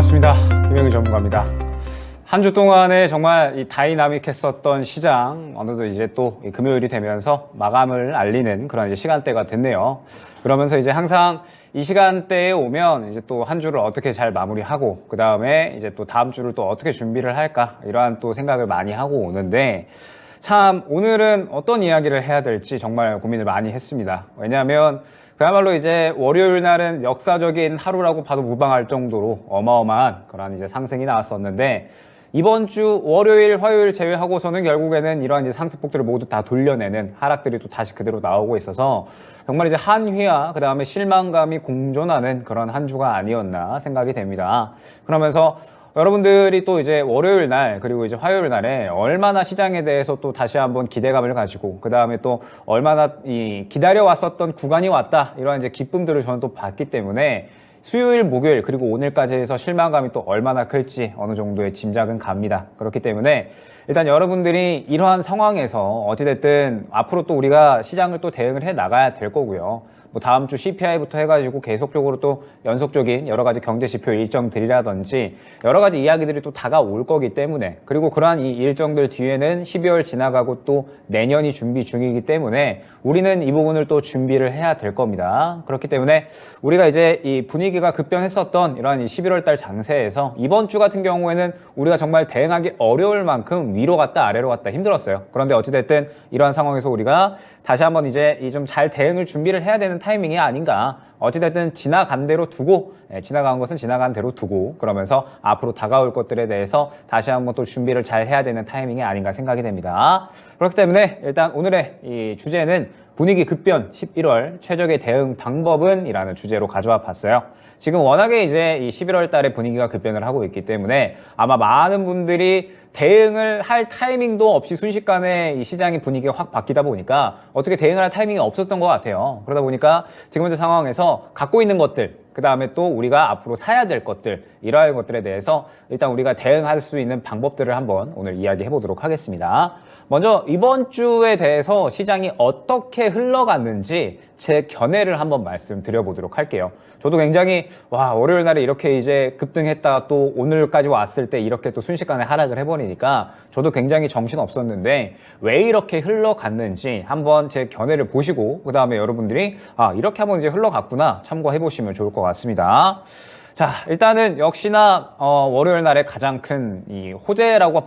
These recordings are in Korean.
반갑습니다. 김영희 전문가입니다. 한 주 동안에 정말 이 다이나믹했었던 시장 어느덧 이제 또 금요일이 되면서 마감을 알리는 그런 이제 시간대가 됐네요. 그러면서 이제 항상 이 시간대에 오면 이제 또 한 주를 어떻게 잘 마무리하고 그 다음에 이제 또 다음 주를 또 어떻게 준비를 할까 이러한 또 생각을 많이 하고 오는데 참 오늘은 어떤 이야기를 해야 될지 정말 고민을 많이 했습니다. 왜냐하면 그야말로 이제 월요일 날은 역사적인 하루라고 봐도 무방할 정도로 어마어마한 그런 이제 상승이 나왔었는데 이번 주 월요일, 화요일 제외하고서는 결국에는 이러한 이제 상승폭들을 모두 다 돌려내는 하락들이 또 다시 그대로 나오고 있어서 정말 이제 한휘와 그 다음에 실망감이 공존하는 그런 한 주가 아니었나 생각이 됩니다. 그러면서 여러분들이 또 이제 월요일 날 그리고 이제 화요일 날에 얼마나 시장에 대해서 또 다시 한번 기대감을 가지고 그 다음에 또 얼마나 이 기다려왔었던 구간이 왔다 이런 이제 기쁨들을 저는 또 봤기 때문에 수요일, 목요일 그리고 오늘까지 해서 실망감이 또 얼마나 클지 어느 정도의 짐작은 갑니다. 그렇기 때문에 일단 여러분들이 이러한 상황에서 어찌됐든 앞으로 또 우리가 시장을 또 대응을 해 나가야 될 거고요. 뭐 다음 주 CPI부터 해가지고 계속적으로 또 연속적인 여러 가지 경제 지표 일정들이라든지 여러 가지 이야기들이 또 다가올 거기 때문에 그리고 그러한 이 일정들 뒤에는 12월 지나가고 또 내년이 준비 중이기 때문에 우리는 이 부분을 또 준비를 해야 될 겁니다. 그렇기 때문에 우리가 이제 이 분위기가 급변했었던 이러한 이 11월 달 장세에서 이번 주 같은 경우에는 우리가 정말 대응하기 어려울 만큼 위로 갔다 아래로 갔다 힘들었어요. 그런데 어찌됐든 이러한 상황에서 우리가 다시 한번 이제 이 좀 잘 대응을 준비를 해야 되는 타이밍이 아닌가. 어찌됐든 지나간 대로 두고 지나간 것은 지나간 대로 두고 그러면서 앞으로 다가올 것들에 대해서 다시 한번 또 준비를 잘 해야 되는 타이밍이 아닌가 생각이 됩니다. 그렇기 때문에 일단 오늘의 이 주제는 분위기 급변 11월 최적의 대응 방법은 이라는 주제로 가져와 봤어요. 지금 워낙에 이제 이 11월 달에 분위기가 급변을 하고 있기 때문에 아마 많은 분들이 대응을 할 타이밍도 없이 순식간에 이 시장의 분위기가 확 바뀌다 보니까 어떻게 대응을 할 타이밍이 없었던 것 같아요. 그러다 보니까 지금 현재 상황에서 갖고 있는 것들, 그 다음에 또 우리가 앞으로 사야 될 것들, 이러한 것들에 대해서 일단 우리가 대응할 수 있는 방법들을 한번 오늘 이야기해 보도록 하겠습니다. 먼저 이번 주에 대해서 시장이 어떻게 흘러갔는지 제 견해를 한번 말씀드려보도록 할게요. 저도 굉장히 월요일 날에 이렇게 이제 급등했다가 또 오늘까지 왔을 때 이렇게 또 순식간에 하락을 해버리니까 저도 굉장히 정신없었는데 왜 이렇게 흘러갔는지 한번 제 견해를 보시고 그 다음에 여러분들이 이렇게 한번 이제 흘러갔구나 참고해 보시면 좋을 것 같습니다. 자, 일단은 역시나 월요일 날에 가장 큰 이 호재라고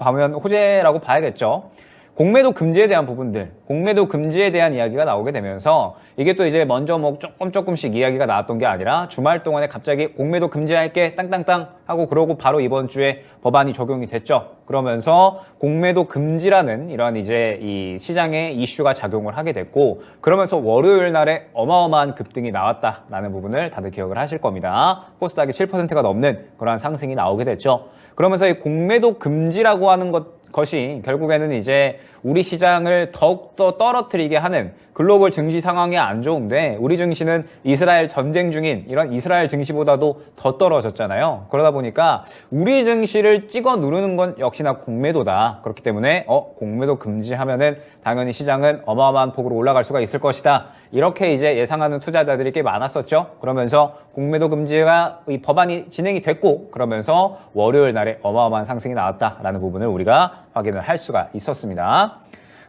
봐야겠죠. 공매도 금지에 대한 부분들, 공매도 금지에 대한 이야기가 나오게 되면서 이게 또 이제 먼저 뭐 조금씩 이야기가 나왔던 게 아니라 주말 동안에 갑자기 공매도 금지할게 땅땅땅 하고 그러고 바로 이번 주에 법안이 적용이 됐죠. 그러면서 공매도 금지라는 이러한 이제 이 시장의 이슈가 작용을 하게 됐고 그러면서 월요일 날에 어마어마한 급등이 나왔다라는 부분을 다들 기억을 하실 겁니다. 코스닥이 7%가 넘는 그러한 상승이 나오게 됐죠. 그러면서 이 공매도 금지라고 하는 것이 결국에는 이제 우리 시장을 더욱더 떨어뜨리게 하는 글로벌 증시 상황이 안 좋은데 우리 증시는 이스라엘 전쟁 중인 이런 이스라엘 증시보다도 더 떨어졌잖아요. 그러다 보니까 우리 증시를 찍어 누르는 건 역시나 공매도다. 그렇기 때문에 공매도 금지하면은 당연히 시장은 어마어마한 폭으로 올라갈 수가 있을 것이다. 이렇게 이제 예상하는 투자자들이 꽤 많았었죠. 그러면서 공매도 금지가 이 법안이 진행이 됐고 그러면서 월요일 날에 어마어마한 상승이 나왔다라는 부분을 우리가 확인을 할 수가 있었습니다.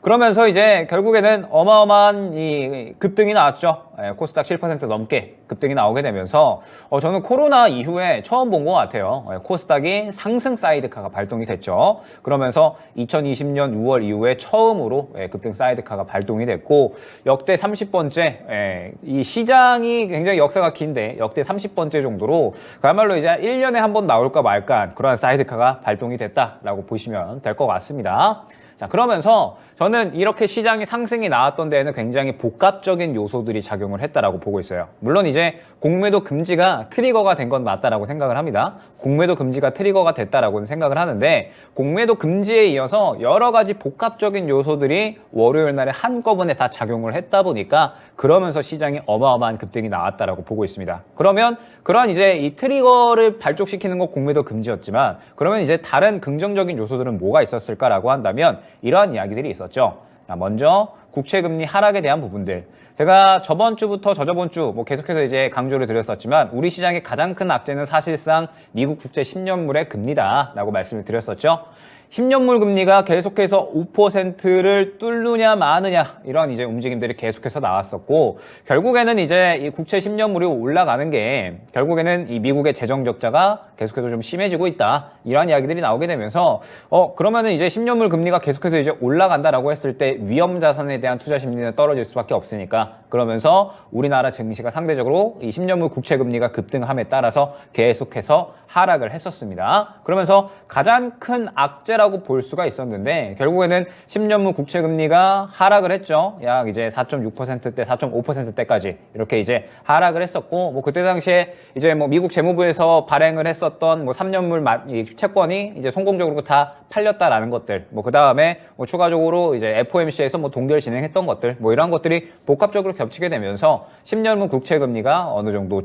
그러면서 이제 결국에는 어마어마한 이 급등이 나왔죠. 코스닥 7% 넘게 급등이 나오게 되면서 저는 코로나 이후에 처음 본 것 같아요. 코스닥이 상승 사이드카가 발동이 됐죠. 그러면서 2020년 6월 이후에 처음으로 급등 사이드카가 발동이 됐고 역대 30번째 이 시장이 굉장히 역사가 긴데 역대 30번째 정도로 그야말로 이제 1년에 한 번 나올까 말까 그런 사이드카가 발동이 됐다라고 보시면 될 것 같습니다. 자, 그러면서 저는 이렇게 시장이 상승이 나왔던 데에는 굉장히 복합적인 요소들이 작용을 했다라고 보고 있어요. 물론 이제 공매도 금지가 트리거가 된 건 맞다라고 생각을 합니다. 공매도 금지가 트리거가 됐다라고는 생각을 하는데 공매도 금지에 이어서 여러 가지 복합적인 요소들이 월요일 날에 한꺼번에 다 작용을 했다 보니까 그러면서 시장이 어마어마한 급등이 나왔다라고 보고 있습니다. 그러면 그러한 이제 이 트리거를 발족시키는 건 공매도 금지였지만 그러면 이제 다른 긍정적인 요소들은 뭐가 있었을까라고 한다면 이러한 이야기들이 있었죠. 먼저 국채 금리 하락에 대한 부분들. 제가 저번 주부터 저저번 주 뭐 계속해서 이제 강조를 드렸었지만 우리 시장의 가장 큰 악재는 사실상 미국 국채 10년물의 금리다라고 말씀을 드렸었죠. 10년물 금리가 계속해서 5%를 뚫느냐 마느냐 이런 이제 움직임들이 계속해서 나왔었고 결국에는 이제 이 국채 10년물이 올라가는 게 결국에는 이 미국의 재정 적자가 계속해서 좀 심해지고 있다 이런 이야기들이 나오게 되면서 그러면은 이제 10년물 금리가 계속해서 이제 올라간다라고 했을 때 위험 자산에 대한 투자 심리는 떨어질 수밖에 없으니까 그러면서 우리나라 증시가 상대적으로 이 10년물 국채 금리가 급등함에 따라서 계속해서 하락을 했었습니다. 그러면서 가장 큰 악재라고 볼 수가 있었는데 결국에는 10년물 국채 금리가 하락을 했죠. 약 이제 4.6%대, 4.5%대까지 이렇게 이제 하락을 했었고 뭐 그때 당시에 이제 뭐 미국 재무부에서 발행을 했었던 뭐 3년물 채권이 이제 성공적으로 다 팔렸다라는 것들, 뭐 그다음에 뭐 추가적으로 이제 FOMC에서 뭐 동결 진행했던 것들, 뭐 이런 것들이 복합적으로 겹치게 되면서 10년물 국채 금리가 어느 정도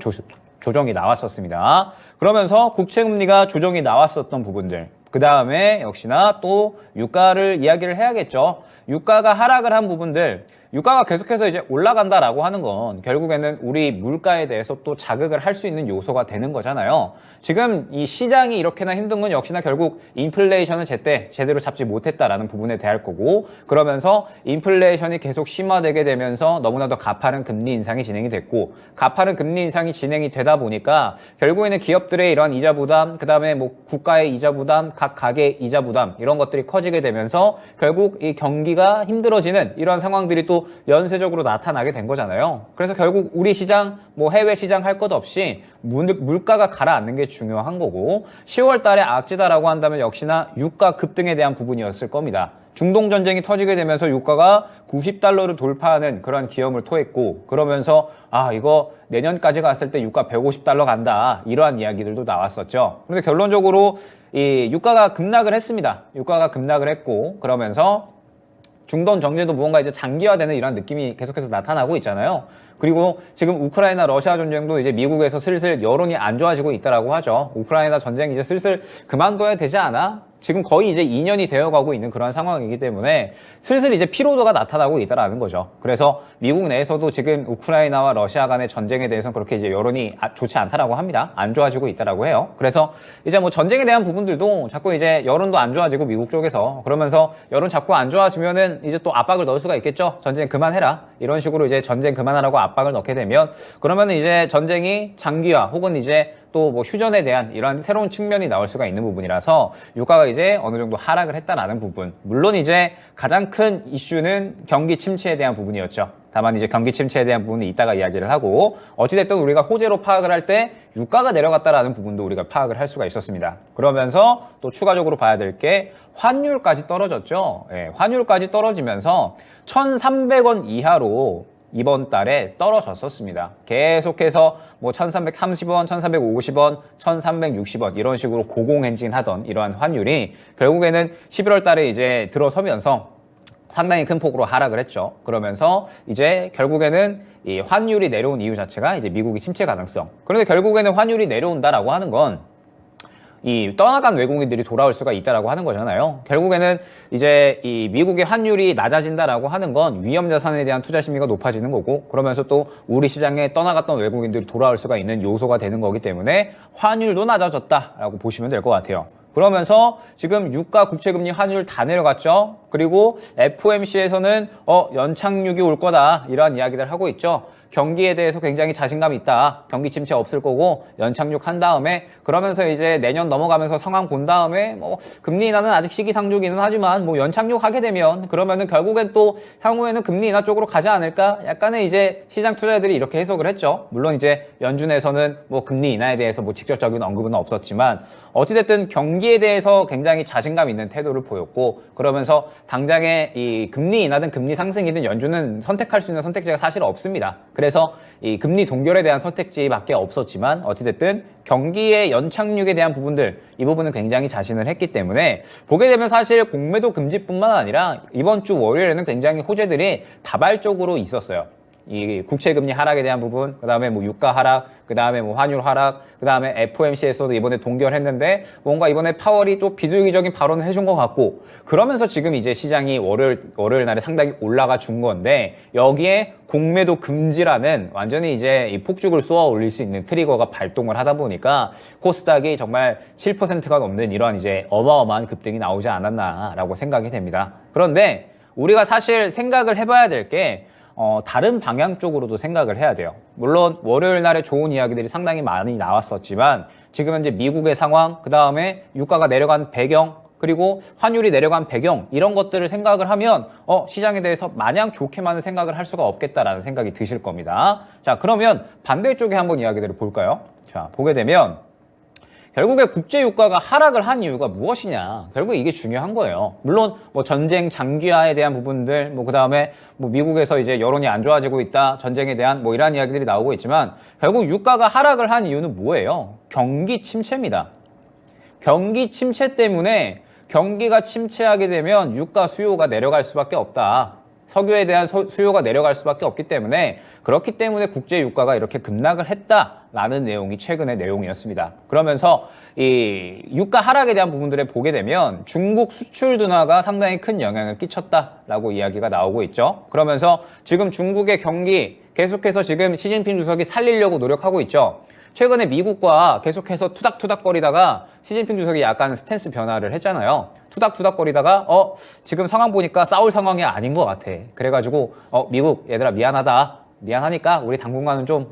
조정이 나왔었습니다. 그러면서 국채 금리가 조정이 나왔었던 부분들, 그 다음에 역시나 또 유가를 이야기를 해야겠죠. 유가가 하락을 한 부분들, 유가가 계속해서 이제 올라간다라고 하는 건 결국에는 우리 물가에 대해서 또 자극을 할 수 있는 요소가 되는 거잖아요. 지금 이 시장이 이렇게나 힘든 건 역시나 결국 인플레이션을 제대로 잡지 못했다라는 부분에 대할 거고 그러면서 인플레이션이 계속 심화되게 되면서 너무나도 가파른 금리 인상이 진행이 됐고 가파른 금리 인상이 진행이 되다 보니까 결국에는 기업들의 이런 이자 부담, 그 다음에 뭐 국가의 이자 부담, 각 가게의 이자 부담 이런 것들이 커지게 되면서 결국 이 경기가 힘들어지는 이런 상황들이 또 연쇄적으로 나타나게 된 거잖아요. 그래서 결국 우리 시장, 뭐 해외 시장 할 것 없이 물가가 가라앉는 게 중요한 거고 10월 달에 악재다라고 한다면 역시나 유가 급등에 대한 부분이었을 겁니다. 중동 전쟁이 터지게 되면서 유가가 90달러를 돌파하는 그런 기염을 토했고 그러면서 이거 내년까지 갔을 때 유가 150달러 간다 이러한 이야기들도 나왔었죠. 그런데 결론적으로 이 유가가 급락을 했습니다. 유가가 급락을 했고 그러면서 중동 정제도 무언가 이제 장기화되는 이런 느낌이 계속해서 나타나고 있잖아요. 그리고 지금 우크라이나 러시아 전쟁도 이제 미국에서 슬슬 여론이 안 좋아지고 있다라고 하죠. 우크라이나 전쟁 이제 슬슬 그만둬야 되지 않아? 지금 거의 이제 2년이 되어가고 있는 그런 상황이기 때문에 슬슬 이제 피로도가 나타나고 있다라는 거죠. 그래서 미국 내에서도 지금 우크라이나와 러시아 간의 전쟁에 대해서는 그렇게 이제 여론이 좋지 않다라고 합니다. 안 좋아지고 있다라고 해요. 그래서 이제 뭐 전쟁에 대한 부분들도 자꾸 이제 여론도 안 좋아지고 미국 쪽에서 그러면서 여론 자꾸 안 좋아지면은 이제 또 압박을 넣을 수가 있겠죠. 전쟁 그만해라. 이런 식으로 이제 전쟁 그만하라고 압박을 넣게 되면 그러면은 이제 전쟁이 장기화 혹은 이제 또 뭐 휴전에 대한 이러한 새로운 측면이 나올 수가 있는 부분이라서 유가가 이제 어느 정도 하락을 했다라는 부분. 물론 이제 가장 큰 이슈는 경기 침체에 대한 부분이었죠. 다만 이제 경기 침체에 대한 부분은 이따가 이야기를 하고 어찌됐든 우리가 호재로 파악을 할 때 유가가 내려갔다라는 부분도 우리가 파악을 할 수가 있었습니다. 그러면서 또 추가적으로 봐야 될 게 환율까지 떨어졌죠. 환율까지 떨어지면서 1,300원 이하로 이번 달에 떨어졌었습니다. 계속해서 뭐 1,330원, 1,350원, 1,360원 이런 식으로 고공행진하던 이러한 환율이 결국에는 11월 달에 이제 들어서면서 상당히 큰 폭으로 하락을 했죠. 그러면서 이제 결국에는 이 환율이 내려온 이유 자체가 이제 미국의 침체 가능성. 그런데 결국에는 환율이 내려온다라고 하는 건 이 떠나간 외국인들이 돌아올 수가 있다라고 하는 거잖아요. 결국에는 이제 이 미국의 환율이 낮아진다라고 하는 건 위험 자산에 대한 투자 심리가 높아지는 거고 그러면서 또 우리 시장에 떠나갔던 외국인들이 돌아올 수가 있는 요소가 되는 거기 때문에 환율도 낮아졌다라고 보시면 될 것 같아요. 그러면서 지금 유가, 국채금리, 환율 다 내려갔죠. 그리고 FOMC에서는 연착륙이 올 거다 이런 이야기를 하고 있죠. 경기에 대해서 굉장히 자신감이 있다. 경기 침체 없을 거고 연착륙한 다음에 그러면서 이제 내년 넘어가면서 상황 본 다음에 뭐 금리 인하는 아직 시기상조기는 하지만 뭐 연착륙하게 되면 그러면은 결국엔 또 향후에는 금리 인하 쪽으로 가지 않을까? 약간의 이제 시장 투자자들이 이렇게 해석을 했죠. 물론 이제 연준에서는 뭐 금리 인하에 대해서 뭐 직접적인 언급은 없었지만 어찌됐든 경기에 대해서 굉장히 자신감 있는 태도를 보였고 그러면서 당장에 이 금리 인하든 금리 상승이든 연준은 선택할 수 있는 선택지가 사실 없습니다. 그래서 이 금리 동결에 대한 선택지밖에 없었지만 어찌됐든 경기의 연착륙에 대한 부분들 이 부분은 굉장히 자신을 했기 때문에 보게 되면 사실 공매도 금지뿐만 아니라 이번 주 월요일에는 굉장히 호재들이 다발적으로 있었어요. 이 국채금리 하락에 대한 부분, 그 다음에 뭐 유가 하락, 그 다음에 뭐 환율 하락, 그 다음에 FOMC에서도 이번에 동결했는데 뭔가 이번에 파월이 또 비둘기적인 발언을 해준 것 같고 그러면서 지금 이제 시장이 월요일 날에 상당히 올라가 준 건데 여기에 공매도 금지라는 완전히 이제 이 폭죽을 쏘아 올릴 수 있는 트리거가 발동을 하다 보니까 코스닥이 정말 7%가 넘는 이러한 이제 어마어마한 급등이 나오지 않았나라고 생각이 됩니다. 그런데 우리가 사실 생각을 해봐야 될 게 다른 방향 쪽으로도 생각을 해야 돼요. 물론 월요일 날에 좋은 이야기들이 상당히 많이 나왔었지만 지금 현재 미국의 상황, 그 다음에 유가가 내려간 배경, 그리고 환율이 내려간 배경 이런 것들을 생각을 하면 시장에 대해서 마냥 좋게만은 생각을 할 수가 없겠다라는 생각이 드실 겁니다. 자, 그러면 반대쪽에 한번 이야기들을 볼까요? 자, 보게 되면 결국에 국제 유가가 하락을 한 이유가 무엇이냐? 결국 이게 중요한 거예요. 물론 뭐 전쟁 장기화에 대한 부분들, 뭐 그다음에 뭐 미국에서 이제 여론이 안 좋아지고 있다, 전쟁에 대한 뭐 이러한 이야기들이 나오고 있지만 결국 유가가 하락을 한 이유는 뭐예요? 경기 침체입니다. 경기 침체 때문에 경기가 침체하게 되면 유가 수요가 내려갈 수밖에 없다. 석유에 대한 수요가 내려갈 수밖에 없기 때문에 그렇기 때문에 국제 유가가 이렇게 급락을 했다라는 내용이 최근의 내용이었습니다. 그러면서 이 유가 하락에 대한 부분들을 보게 되면 중국 수출 둔화가 상당히 큰 영향을 끼쳤다라고 이야기가 나오고 있죠. 그러면서 지금 중국의 경기 계속해서 지금 시진핑 주석이 살리려고 노력하고 있죠. 최근에 미국과 계속해서 투닥투닥거리다가 시진핑 주석이 약간 스탠스 변화를 했잖아요. 투닥투닥거리다가 지금 상황 보니까 싸울 상황이 아닌 것 같아. 그래가지고 미국 얘들아 미안하니까 우리 당분간은 좀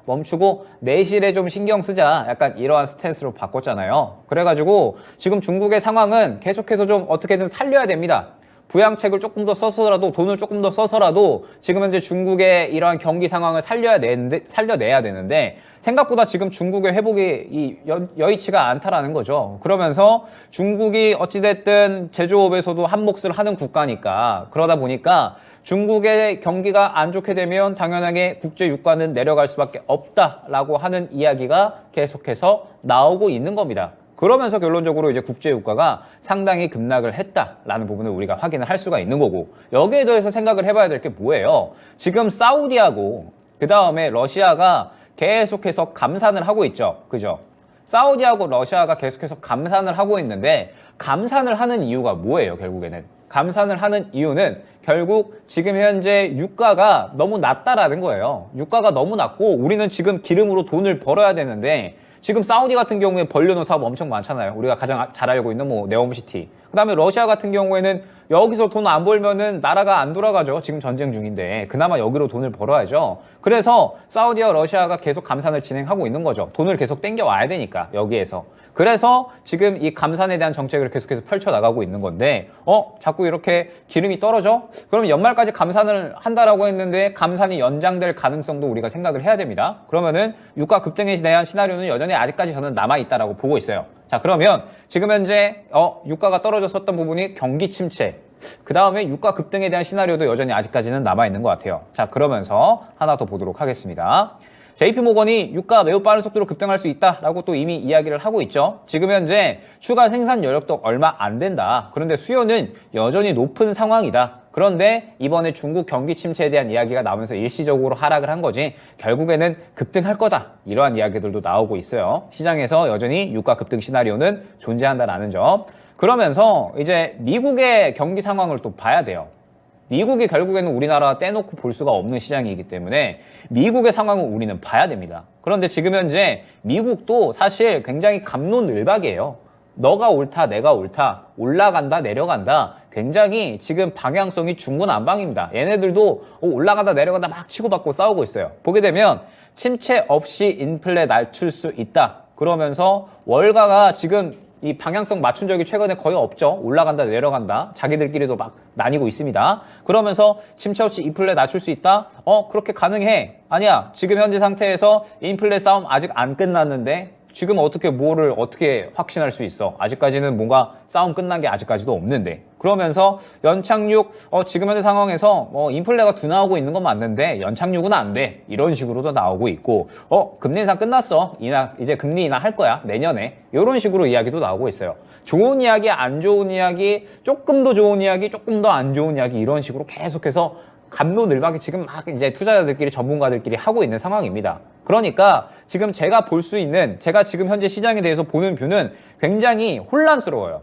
멈추고 내실에 좀 신경 쓰자. 약간 이러한 스탠스로 바꿨잖아요. 그래가지고 지금 중국의 상황은 계속해서 좀 어떻게든 살려야 됩니다. 부양책을 조금 더 써서라도 돈을 조금 더 써서라도 지금 현재 중국의 이러한 경기 상황을 살려내야 되는데 생각보다 지금 중국의 회복이 여의치가 않다라는 거죠. 그러면서 중국이 어찌됐든 제조업에서도 한 몫을 하는 국가니까 그러다 보니까 중국의 경기가 안 좋게 되면 당연하게 국제 유가는 내려갈 수밖에 없다라고 하는 이야기가 계속해서 나오고 있는 겁니다. 그러면서 결론적으로 이제 국제 유가가 상당히 급락을 했다라는 부분을 우리가 확인을 할 수가 있는 거고 여기에 대해서 생각을 해봐야 될 게 뭐예요? 지금 사우디하고 그 다음에 러시아가 계속해서 감산을 하고 있죠. 그죠? 사우디하고 러시아가 계속해서 감산을 하고 있는데 감산을 하는 이유가 뭐예요? 결국에는 감산을 하는 이유는 결국 지금 현재 유가가 너무 낮다라는 거예요. 유가가 너무 낮고 우리는 지금 기름으로 돈을 벌어야 되는데 지금 사우디 같은 경우에 벌려놓은 사업 엄청 많잖아요. 우리가 가장 잘 알고 있는 뭐 네옴시티. 그다음에 러시아 같은 경우에는 여기서 돈 안 벌면은 나라가 안 돌아가죠. 지금 전쟁 중인데 그나마 여기로 돈을 벌어야죠. 그래서 사우디와 러시아가 계속 감산을 진행하고 있는 거죠. 돈을 계속 땡겨와야 되니까 여기에서. 그래서 지금 이 감산에 대한 정책을 계속해서 펼쳐나가고 있는 건데 자꾸 이렇게 기름이 떨어져? 그럼 연말까지 감산을 한다라고 했는데 감산이 연장될 가능성도 우리가 생각을 해야 됩니다. 그러면은 유가 급등에 대한 시나리오는 여전히 아직까지 저는 남아있다라고 보고 있어요. 자, 그러면 지금 현재 유가가 떨어졌었던 부분이 경기 침체, 그 다음에 유가 급등에 대한 시나리오도 여전히 아직까지는 남아있는 것 같아요. 자, 그러면서 하나 더 보도록 하겠습니다. JP모건이 유가 매우 빠른 속도로 급등할 수 있다라고 또 이미 이야기를 하고 있죠. 지금 현재 추가 생산 여력도 얼마 안 된다. 그런데 수요는 여전히 높은 상황이다. 그런데 이번에 중국 경기 침체에 대한 이야기가 나오면서 일시적으로 하락을 한 거지 결국에는 급등할 거다. 이러한 이야기들도 나오고 있어요. 시장에서 여전히 유가 급등 시나리오는 존재한다라는 점. 그러면서 이제 미국의 경기 상황을 또 봐야 돼요. 미국이 결국에는 우리나라 떼놓고 볼 수가 없는 시장이기 때문에 미국의 상황을 우리는 봐야 됩니다. 그런데 지금 현재 미국도 사실 굉장히 갑론을박이에요. 너가 옳다, 내가 옳다, 올라간다, 내려간다. 굉장히 지금 방향성이 중구난방입니다. 얘네들도 올라가다 내려가다 막 치고받고 싸우고 있어요. 보게 되면 침체 없이 인플레 낮출 수 있다. 그러면서 월가가 지금 이 방향성 맞춘 적이 최근에 거의 없죠. 올라간다 내려간다. 자기들끼리도 막 나뉘고 있습니다. 그러면서 침체 없이 인플레 낮출 수 있다? 그렇게 가능해. 아니야. 지금 현재 상태에서 인플레 싸움 아직 안 끝났는데 지금 뭐를 어떻게 확신할 수 있어? 아직까지는 뭔가 싸움 끝난 게 아직까지도 없는데. 그러면서 연착륙, 지금 현재 상황에서 인플레가 둔화하고 있는 건 맞는데 연착륙은 안 돼. 이런 식으로도 나오고 있고, 금리 인상 끝났어. 이제 금리 인하 할 거야. 내년에. 이런 식으로 이야기도 나오고 있어요. 좋은 이야기, 안 좋은 이야기, 조금 더 좋은 이야기, 조금 더 안 좋은 이야기 이런 식으로 계속해서 갑론을박이 지금 막 이제 투자자들끼리 전문가들끼리 하고 있는 상황입니다. 그러니까 지금 제가 볼 수 있는, 제가 지금 현재 시장에 대해서 보는 뷰는 굉장히 혼란스러워요.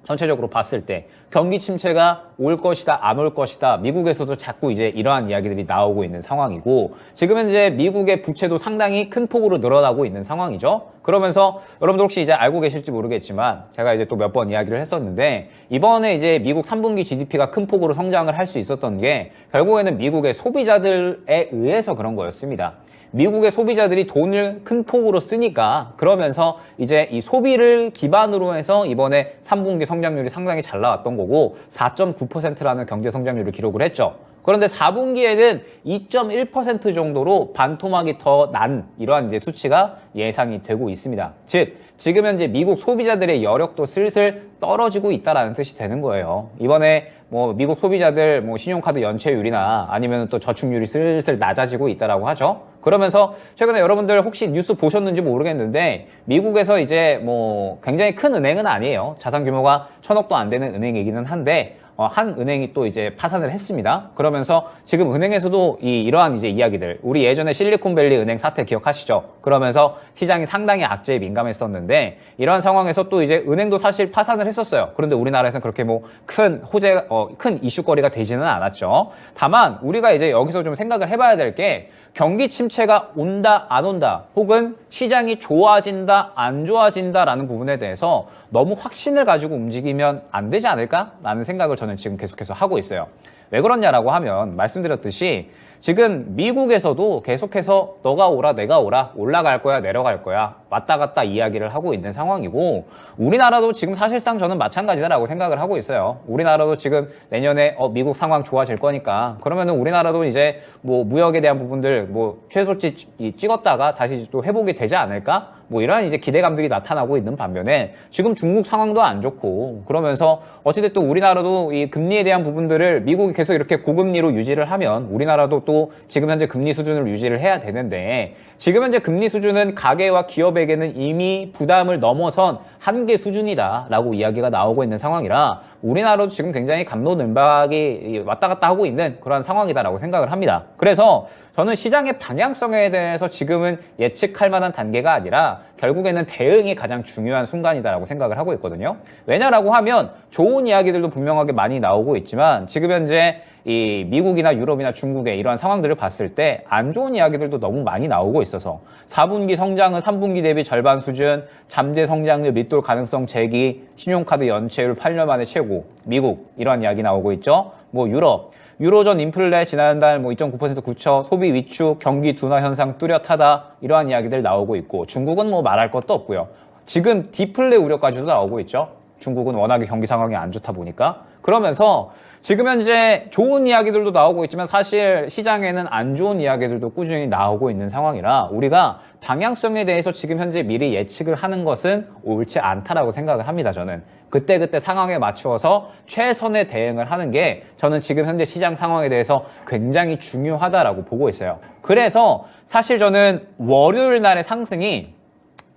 전체적으로 봤을 때 경기 침체가 올 것이다, 안 올 것이다. 미국에서도 자꾸 이제 이러한 이야기들이 나오고 있는 상황이고, 지금 현재 미국의 부채도 상당히 큰 폭으로 늘어나고 있는 상황이죠. 그러면서 여러분들 혹시 이제 알고 계실지 모르겠지만 제가 이제 또 몇 번 이야기를 했었는데, 이번에 이제 미국 3분기 GDP가 큰 폭으로 성장을 할 수 있었던 게 결국에는 미국의 소비자들에 의해서 그런 거였습니다. 미국의 소비자들이 돈을 큰 폭으로 쓰니까, 그러면서 이제 이 소비를 기반으로 해서 이번에 3분기 성장률이 상당히 잘 나왔던 거고 4.9%라는 경제 성장률을 기록을 했죠. 그런데 4분기에는 2.1% 정도로 반토막이 더 난 이러한 이제 수치가 예상이 되고 있습니다. 즉, 지금 현재 미국 소비자들의 여력도 슬슬 떨어지고 있다라는 뜻이 되는 거예요. 이번에 뭐 미국 소비자들 뭐 신용카드 연체율이나 아니면 또 저축률이 슬슬 낮아지고 있다라고 하죠. 그러면서 최근에 여러분들 혹시 뉴스 보셨는지 모르겠는데, 미국에서 이제 뭐 굉장히 큰 은행은 아니에요. 자산 규모가 1,000억도 안 되는 은행이기는 한데, 한 은행이 또 이제 파산을 했습니다. 그러면서 지금 은행에서도 이러한 이제 이야기들, 우리 예전에 실리콘밸리 은행 사태 기억하시죠? 그러면서 시장이 상당히 악재에 민감했었는데, 이러한 상황에서 또 이제 은행도 사실 파산을 했었어요. 그런데 우리나라에서는 그렇게 뭐 큰 이슈거리가 되지는 않았죠. 다만 우리가 이제 여기서 좀 생각을 해봐야 될 게, 경기 침체가 온다, 안 온다, 혹은 시장이 좋아진다, 안 좋아진다라는 부분에 대해서 너무 확신을 가지고 움직이면 안 되지 않을까라는 생각을 저는 지금 계속해서 하고 있어요. 왜 그러냐라고 하면, 말씀드렸듯이 지금 미국에서도 계속해서 너가 오라 내가 오라, 올라갈 거야 내려갈 거야, 왔다 갔다 이야기를 하고 있는 상황이고, 우리나라도 지금 사실상 저는 마찬가지다라고 생각을 하고 있어요. 우리나라도 지금 내년에 미국 상황 좋아질 거니까, 그러면은 우리나라도 이제 뭐 무역에 대한 부분들 뭐 최소치 찍었다가 다시 또 회복이 되지 않을까? 뭐 이런 이제 기대감들이 나타나고 있는 반면에, 지금 중국 상황도 안 좋고, 그러면서 어찌됐든 우리나라도 이 금리에 대한 부분들을 미국이 계속 이렇게 고금리로 유지를 하면 우리나라도 또 지금 현재 금리 수준을 유지를 해야 되는데, 지금 현재 금리 수준은 가계와 기업에게는 이미 부담을 넘어선 한계 수준이다라고 이야기가 나오고 있는 상황이라, 우리나라도 지금 굉장히 갑론을박이 왔다 갔다 하고 있는 그런 상황이다라고 생각을 합니다. 그래서 저는 시장의 방향성에 대해서 지금은 예측할 만한 단계가 아니라 결국에는 대응이 가장 중요한 순간이다라고 생각을 하고 있거든요. 왜냐라고 하면 좋은 이야기들도 분명하게 많이 나오고 있지만, 지금 현재 이 미국이나 유럽이나 중국의 이러한 상황들을 봤을 때 안 좋은 이야기들도 너무 많이 나오고 있어서, 4분기 성장은 3분기 대비 절반 수준, 잠재 성장률 밑돌 가능성 제기, 신용카드 연체율 8년 만에 최고, 미국 이러한 이야기 나오고 있죠. 뭐 유로존 인플레 지난달 뭐 2.9% 굳혀, 소비 위축, 경기 둔화 현상 뚜렷하다, 이러한 이야기들 나오고 있고, 중국은 뭐 말할 것도 없고요. 지금 디플레 우려까지도 나오고 있죠. 중국은 워낙에 경기 상황이 안 좋다 보니까. 그러면서 지금 현재 좋은 이야기들도 나오고 있지만 사실 시장에는 안 좋은 이야기들도 꾸준히 나오고 있는 상황이라, 우리가 방향성에 대해서 지금 현재 미리 예측을 하는 것은 옳지 않다라고 생각을 합니다. 저는 그때그때 상황에 맞추어서 최선의 대응을 하는 게 저는 지금 현재 시장 상황에 대해서 굉장히 중요하다라고 보고 있어요. 그래서 사실 저는 월요일 날의 상승이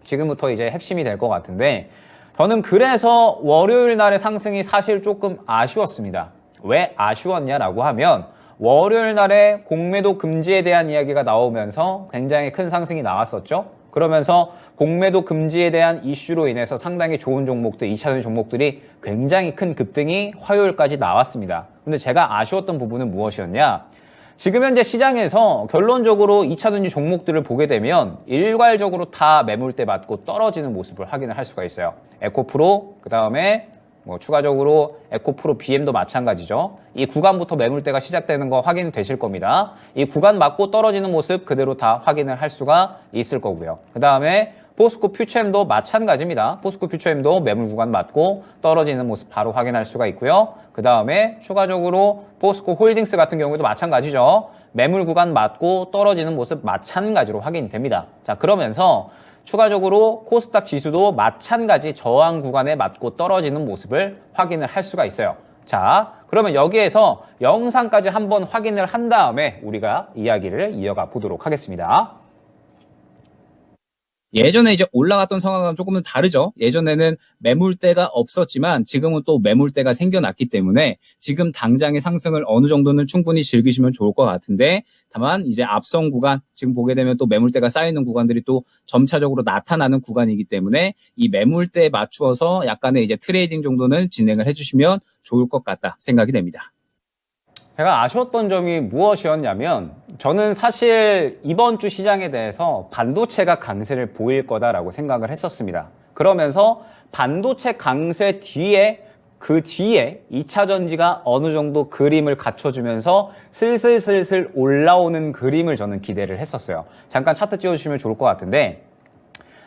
지금부터 이제 핵심이 될 것 같은데, 저는 그래서 월요일 날의 상승이 사실 조금 아쉬웠습니다. 왜 아쉬웠냐라고 하면, 월요일 날에 공매도 금지에 대한 이야기가 나오면서 굉장히 큰 상승이 나왔었죠. 그러면서 공매도 금지에 대한 이슈로 인해서 상당히 좋은 종목들, 2차전 종목들이 굉장히 큰 급등이 화요일까지 나왔습니다. 근데 제가 아쉬웠던 부분은 무엇이었냐? 지금 현재 시장에서 결론적으로 2차전지 종목들을 보게 되면 일괄적으로 다 매물대 맞고 떨어지는 모습을 확인을 할 수가 있어요. 에코프로, 그 다음에 뭐 추가적으로 에코프로 BM도 마찬가지죠. 이 구간부터 매물대가 시작되는 거 확인되실 겁니다. 이 구간 맞고 떨어지는 모습 그대로 다 확인을 할 수가 있을 거고요. 그 다음에 포스코 퓨처엠도 마찬가지입니다. 포스코 퓨처엠도 매물 구간 맞고 떨어지는 모습 바로 확인할 수가 있고요. 그 다음에 추가적으로 포스코 홀딩스 같은 경우에도 마찬가지죠. 매물 구간 맞고 떨어지는 모습 마찬가지로 확인됩니다. 자, 그러면서 추가적으로 코스닥 지수도 마찬가지 저항 구간에 맞고 떨어지는 모습을 확인을 할 수가 있어요. 자, 그러면 여기에서 영상까지 한번 확인을 한 다음에 우리가 이야기를 이어가 보도록 하겠습니다. 예전에 이제 올라갔던 상황은 조금은 다르죠. 예전에는 매물대가 없었지만 지금은 또 매물대가 생겨났기 때문에 지금 당장의 상승을 어느 정도는 충분히 즐기시면 좋을 것 같은데, 다만 이제 앞선 구간 지금 보게 되면 또 매물대가 쌓이는 구간들이 또 점차적으로 나타나는 구간이기 때문에 이 매물대에 맞추어서 약간의 이제 트레이딩 정도는 진행을 해주시면 좋을 것 같다 생각이 됩니다. 제가 아쉬웠던 점이 무엇이었냐면, 저는 사실 이번 주 시장에 대해서 반도체가 강세를 보일 거다라고 생각을 했었습니다. 그러면서 반도체 강세 뒤에 그 뒤에 2차 전지가 어느 정도 그림을 갖춰주면서 슬슬 올라오는 그림을 저는 기대를 했었어요. 잠깐 차트 띄워주시면 좋을 것 같은데,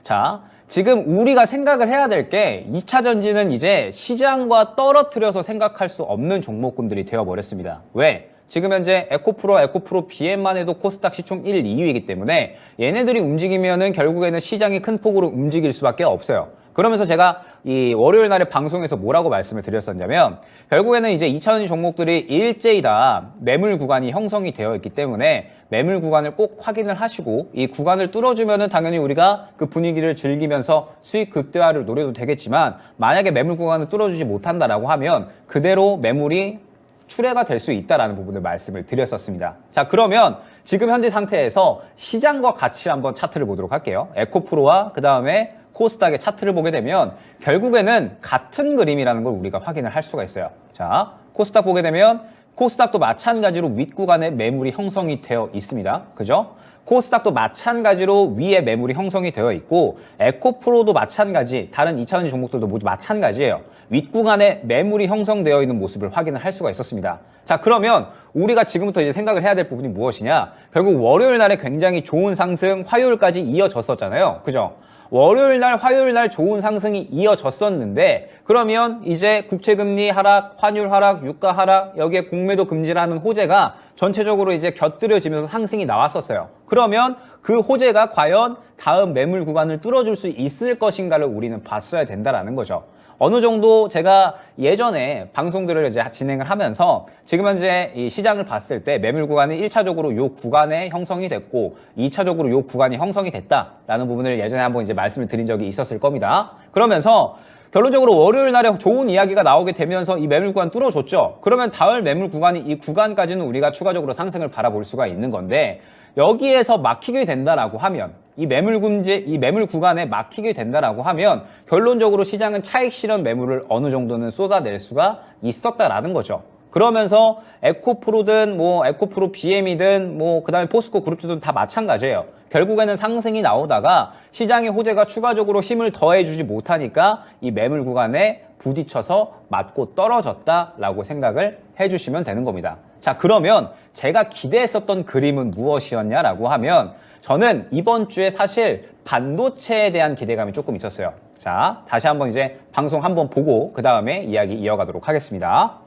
자, 지금 우리가 생각을 해야 될 게 2차 전지는 이제 시장과 떨어뜨려서 생각할 수 없는 종목군들이 되어버렸습니다. 왜? 지금 현재 에코프로 BM만 해도 코스닥 시총 1, 2위이기 때문에 얘네들이 움직이면은 결국에는 시장이 큰 폭으로 움직일 수밖에 없어요. 그러면서 제가 이 월요일 날에 방송에서 뭐라고 말씀을 드렸었냐면, 결국에는 이제 2차전지 종목들이 일제히 다 매물 구간이 형성이 되어 있기 때문에 매물 구간을 꼭 확인을 하시고, 이 구간을 뚫어주면은 당연히 우리가 그 분위기를 즐기면서 수익 극대화를 노려도 되겠지만, 만약에 매물 구간을 뚫어주지 못한다라고 하면 그대로 매물이 출회가 될 수 있다라는 부분을 말씀을 드렸었습니다. 자, 그러면 지금 현재 상태에서 시장과 같이 한번 차트를 보도록 할게요. 에코프로와 그 다음에 코스닥의 차트를 보게 되면 결국에는 같은 그림이라는 걸 우리가 확인을 할 수가 있어요. 자, 코스닥 보게 되면 코스닥도 마찬가지로 윗구간에 매물이 형성이 되어 있습니다. 그죠? 코스닥도 마찬가지로 위에 매물이 형성이 되어 있고, 에코프로도 마찬가지, 다른 2차전지 종목들도 모두 마찬가지예요. 윗구간에 매물이 형성되어 있는 모습을 확인을 할 수가 있었습니다. 자, 그러면 우리가 지금부터 이제 생각을 해야 될 부분이 무엇이냐? 결국 월요일 날에 굉장히 좋은 상승, 화요일까지 이어졌었잖아요. 그죠? 월요일 날, 화요일 날 좋은 상승이 이어졌었는데, 그러면 이제 국채금리 하락, 환율 하락, 유가 하락, 여기에 공매도 금지라는 호재가 전체적으로 이제 곁들여지면서 상승이 나왔었어요. 그러면 그 호재가 과연 다음 매물 구간을 뚫어줄 수 있을 것인가를 우리는 봤어야 된다라는 거죠. 어느 정도 제가 예전에 방송들을 이제 진행을 하면서 지금 현재 이 시장을 봤을 때 매물 구간이 1차적으로 요 구간에 형성이 됐고 2차적으로 요 구간이 형성이 됐다라는 부분을 예전에 한번 이제 말씀을 드린 적이 있었을 겁니다. 그러면서 결론적으로 월요일 날에 좋은 이야기가 나오게 되면서 이 매물 구간 뚫어줬죠. 그러면 다음 매물 구간이 이 구간까지는 우리가 추가적으로 상승을 바라볼 수가 있는 건데, 여기에서 막히게 된다라고 하면, 이 매물 구간에 막히게 된다라고 하면 결론적으로 시장은 차익 실현 매물을 어느 정도는 쏟아낼 수가 있었다라는 거죠. 그러면서 에코프로든 에코프로 BM이든 그다음에 포스코 그룹주든 다 마찬가지예요. 결국에는 상승이 나오다가 시장의 호재가 추가적으로 힘을 더해주지 못하니까 이 매물 구간에 부딪혀서 맞고 떨어졌다라고 생각을 해주시면 되는 겁니다. 자, 그러면 제가 기대했었던 그림은 무엇이었냐라고 하면, 저는 이번 주에 사실 반도체에 대한 기대감이 조금 있었어요. 자, 다시 한번 이제 방송 한번 보고 그 다음에 이야기 이어가도록 하겠습니다.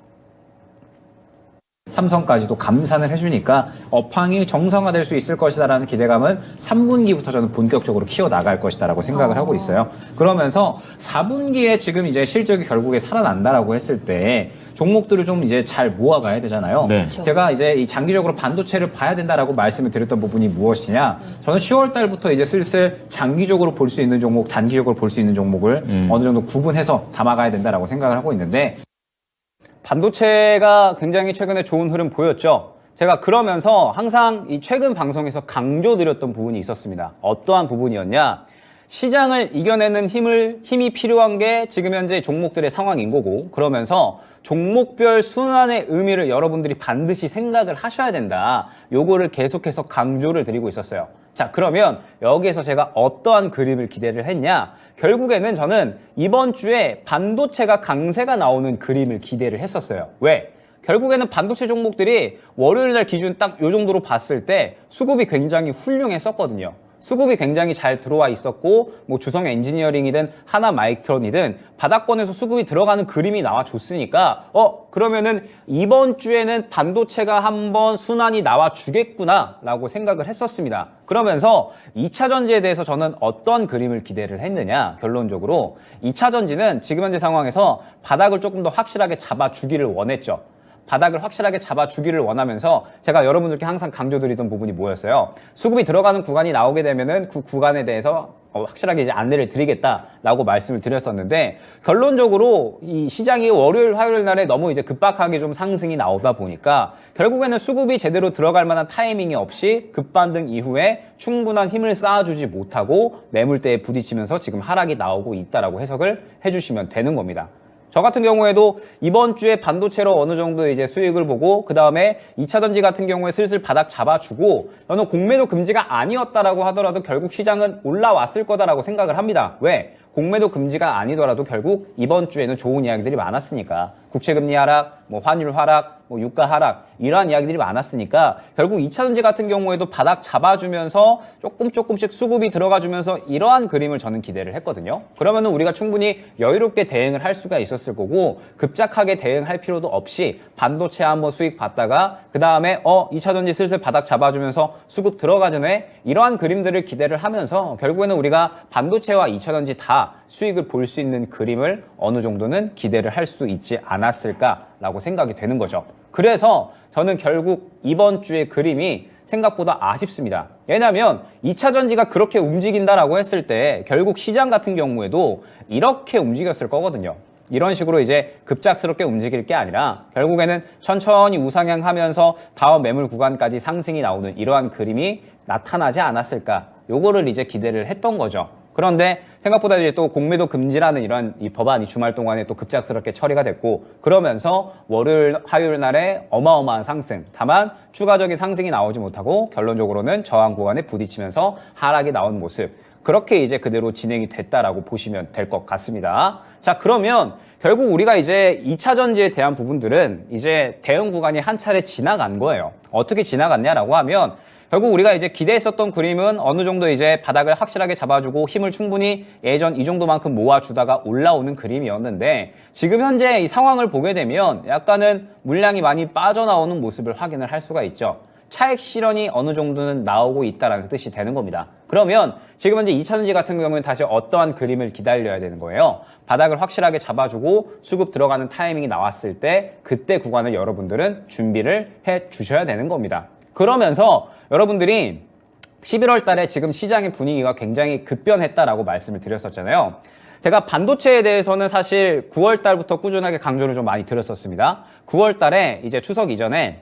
삼성까지도 감산을 해주니까 업황이 정상화될 수 있을 것이다라는 기대감은 3분기부터 저는 본격적으로 키워나갈 것이다라고 생각을 하고 있어요. 그러면서 4분기에 지금 이제 실적이 결국에 살아난다라고 했을 때 종목들을 좀 이제 잘 모아가야 되잖아요. 네. 제가 이제 이 장기적으로 반도체를 봐야 된다라고 말씀을 드렸던 부분이 무엇이냐? 저는 10월 달부터 이제 슬슬 장기적으로 볼 수 있는 종목, 단기적으로 볼 수 있는 종목을 어느 정도 구분해서 담아가야 된다라고 생각을 하고 있는데, 반도체가 굉장히 최근에 좋은 흐름 보였죠. 제가 그러면서 항상 이 최근 방송에서 강조드렸던 부분이 있었습니다. 어떠한 부분이었냐? 시장을 이겨내는 힘이 필요한 게 지금 현재 종목들의 상황인 거고, 그러면서 종목별 순환의 의미를 여러분들이 반드시 생각을 하셔야 된다. 요거를 계속해서 강조를 드리고 있었어요. 자, 그러면 여기에서 제가 어떠한 그림을 기대를 했냐? 결국에는 저는 이번 주에 반도체가 강세가 나오는 그림을 기대를 했었어요. 왜? 결국에는 반도체 종목들이 월요일 날 기준 딱 요 정도로 봤을 때 수급이 굉장히 훌륭했었거든요. 수급이 굉장히 잘 들어와 있었고, 주성 엔지니어링이든 하나 마이크론이든 바닥권에서 수급이 들어가는 그림이 나와줬으니까 그러면은 이번 주에는 반도체가 한번 순환이 나와주겠구나 라고 생각을 했었습니다. 그러면서 2차 전지에 대해서 저는 어떤 그림을 기대를 했느냐? 결론적으로 2차 전지는 지금 현재 상황에서 바닥을 조금 더 확실하게 잡아주기를 원했죠. 바닥을 확실하게 잡아주기를 원하면서 제가 여러분들께 항상 강조드리던 부분이 뭐였어요? 수급이 들어가는 구간이 나오게 되면은 그 구간에 대해서 확실하게 이제 안내를 드리겠다라고 말씀을 드렸었는데, 결론적으로 이 시장이 월요일, 화요일 날에 너무 이제 급박하게 좀 상승이 나오다 보니까 결국에는 수급이 제대로 들어갈 만한 타이밍이 없이 급반등 이후에 충분한 힘을 쌓아주지 못하고 매물대에 부딪히면서 지금 하락이 나오고 있다라고 해석을 해주시면 되는 겁니다. 저 같은 경우에도 이번 주에 반도체로 어느 정도 이제 수익을 보고, 그 다음에 2차 전지 같은 경우에 슬슬 바닥 잡아주고, 저는 공매도 금지가 아니었다라고 하더라도 결국 시장은 올라왔을 거다라고 생각을 합니다. 왜? 공매도 금지가 아니더라도 결국 이번 주에는 좋은 이야기들이 많았으니까. 국채금리 하락, 뭐 환율 하락, 뭐 유가 하락, 이러한 이야기들이 많았으니까 결국 2차전지 같은 경우에도 바닥 잡아주면서 조금씩 수급이 들어가주면서 이러한 그림을 저는 기대를 했거든요. 그러면은 우리가 충분히 여유롭게 대응을 할 수가 있었을 거고, 급작하게 대응할 필요도 없이 반도체 한번 수익 봤다가 그 다음에 2차전지 슬슬 바닥 잡아주면서 수급 들어가전에 이러한 그림들을 기대를 하면서 결국에는 우리가 반도체와 2차전지 다 수익을 볼 수 있는 그림을 어느 정도는 기대를 할 수 있지 않았을까라고 생각이 되는 거죠. 그래서 저는 결국 이번 주의 그림이 생각보다 아쉽습니다. 왜냐하면 2차 전지가 그렇게 움직인다라고 했을 때 결국 시장 같은 경우에도 이렇게 움직였을 거거든요. 이런 식으로 이제 급작스럽게 움직일 게 아니라 결국에는 천천히 우상향하면서 다음 매물 구간까지 상승이 나오는 이러한 그림이 나타나지 않았을까, 요거를 이제 기대를 했던 거죠. 그런데 생각보다 이제 또 공매도 금지라는 이런 이 법안이 주말 동안에 또 급작스럽게 처리가 됐고, 그러면서 월요일, 화요일 날에 어마어마한 상승, 다만 추가적인 상승이 나오지 못하고 결론적으로는 저항 구간에 부딪히면서 하락이 나온 모습, 그렇게 이제 그대로 진행이 됐다라고 보시면 될 것 같습니다. 자, 그러면 결국 우리가 이제 2차 전지에 대한 부분들은 이제 대응 구간이 한 차례 지나간 거예요. 어떻게 지나갔냐라고 하면 결국 우리가 이제 기대했었던 그림은 어느 정도 이제 바닥을 확실하게 잡아주고 힘을 충분히 예전 이 정도만큼 모아주다가 올라오는 그림이었는데, 지금 현재 이 상황을 보게 되면 약간은 물량이 많이 빠져나오는 모습을 확인을 할 수가 있죠. 차익 실현이 어느 정도는 나오고 있다는 뜻이 되는 겁니다. 그러면 지금 현재 2차전지 같은 경우는 다시 어떠한 그림을 기다려야 되는 거예요? 바닥을 확실하게 잡아주고 수급 들어가는 타이밍이 나왔을 때 그때 구간을 여러분들은 준비를 해 주셔야 되는 겁니다. 그러면서 여러분들이 11월 달에 지금 시장의 분위기가 굉장히 급변했다라고 말씀을 드렸었잖아요. 제가 반도체에 대해서는 사실 9월 달부터 꾸준하게 강조를 좀 많이 드렸었습니다. 9월 달에 이제 추석 이전에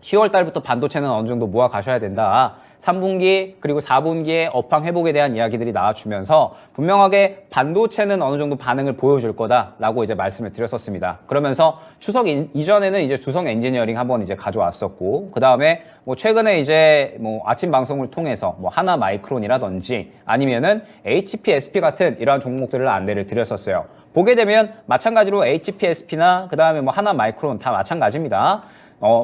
10월 달부터 반도체는 어느 정도 모아 가셔야 된다. 3분기 그리고 4분기의 업황 회복에 대한 이야기들이 나와주면서 분명하게 반도체는 어느 정도 반응을 보여줄 거다라고 이제 말씀을 드렸었습니다. 그러면서 추석 이전에는 이제 주성 엔지니어링 한번 이제 가져왔었고, 그 다음에 뭐 최근에 이제 뭐 아침 방송을 통해서 뭐 하나 마이크론이라든지 아니면은 HPSP 같은 이러한 종목들을 안내를 드렸었어요. 보게 되면 마찬가지로 HPSP나 그 다음에 뭐 하나 마이크론 다 마찬가지입니다.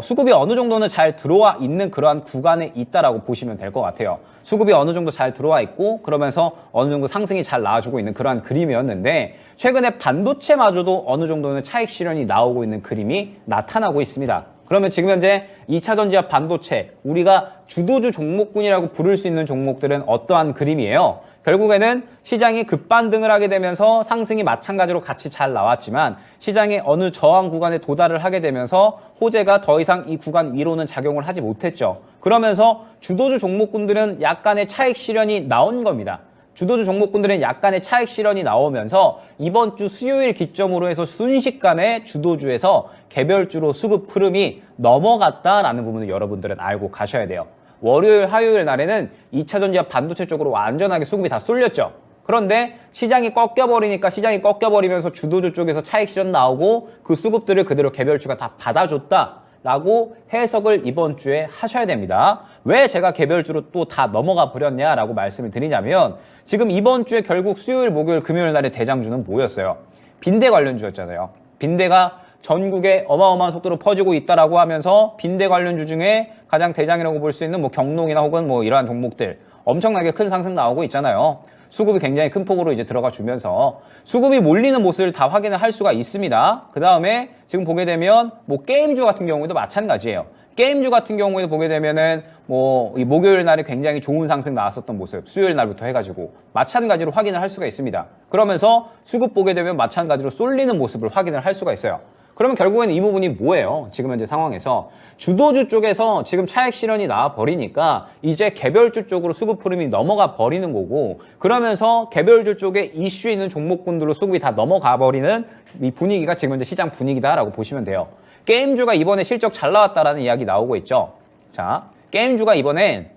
수급이 어느 정도는 잘 들어와 있는 그러한 구간에 있다라고 보시면 될 것 같아요. 수급이 어느 정도 잘 들어와 있고 그러면서 어느 정도 상승이 잘 나와주고 있는 그러한 그림이었는데, 최근에 반도체마저도 어느 정도는 차익 실현이 나오고 있는 그림이 나타나고 있습니다. 그러면 지금 현재 2차 전지와 반도체, 우리가 주도주 종목군이라고 부를 수 있는 종목들은 어떠한 그림이에요? 결국에는 시장이 급반등을 하게 되면서 상승이 마찬가지로 같이 잘 나왔지만 시장이 어느 저항 구간에 도달을 하게 되면서 호재가 더 이상 이 구간 위로는 작용을 하지 못했죠. 그러면서 주도주 종목군들은 약간의 차익 실현이 나온 겁니다. 주도주 종목군들은 약간의 차익 실현이 나오면서 이번 주 수요일 기점으로 해서 순식간에 주도주에서 개별주로 수급 흐름이 넘어갔다라는 부분을 여러분들은 알고 가셔야 돼요. 월요일, 화요일 날에는 2차 전지와 반도체 쪽으로 완전하게 수급이 다 쏠렸죠. 그런데 시장이 꺾여버리면서 주도주 쪽에서 차익 실현 나오고 그 수급들을 그대로 개별주가 다 받아줬다라고 해석을 이번 주에 하셔야 됩니다. 왜 제가 개별주로 또 다 넘어가 버렸냐라고 말씀을 드리냐면, 지금 이번 주에 결국 수요일, 목요일, 금요일 날의 대장주는 뭐였어요? 빈대 관련주였잖아요. 빈대가 전국에 어마어마한 속도로 퍼지고 있다라고 하면서 빈대 관련주 중에 가장 대장이라고 볼 수 있는 뭐 경농이나 혹은 뭐 이러한 종목들 엄청나게 큰 상승 나오고 있잖아요. 수급이 굉장히 큰 폭으로 이제 들어가 주면서 수급이 몰리는 모습을 다 확인을 할 수가 있습니다. 그 다음에 지금 보게 되면 뭐 게임주 같은 경우에도 마찬가지예요. 게임주 같은 경우에도 보게 되면은 뭐 이 목요일 날에 굉장히 좋은 상승 나왔었던 모습, 수요일 날부터 해가지고 마찬가지로 확인을 할 수가 있습니다. 그러면서 수급 보게 되면 마찬가지로 쏠리는 모습을 확인을 할 수가 있어요. 그러면 결국에는 이 부분이 뭐예요? 지금 현재 상황에서 주도주 쪽에서 지금 차익 실현이 나와 버리니까 이제 개별주 쪽으로 수급 흐름이 넘어가 버리는 거고, 그러면서 개별주 쪽에 이슈 있는 종목군들로 수급이 다 넘어가 버리는 이 분위기가 지금 현재 시장 분위기다라고 보시면 돼요. 게임주가 이번에 실적 잘 나왔다라는 이야기 나오고 있죠. 자, 게임주가 이번에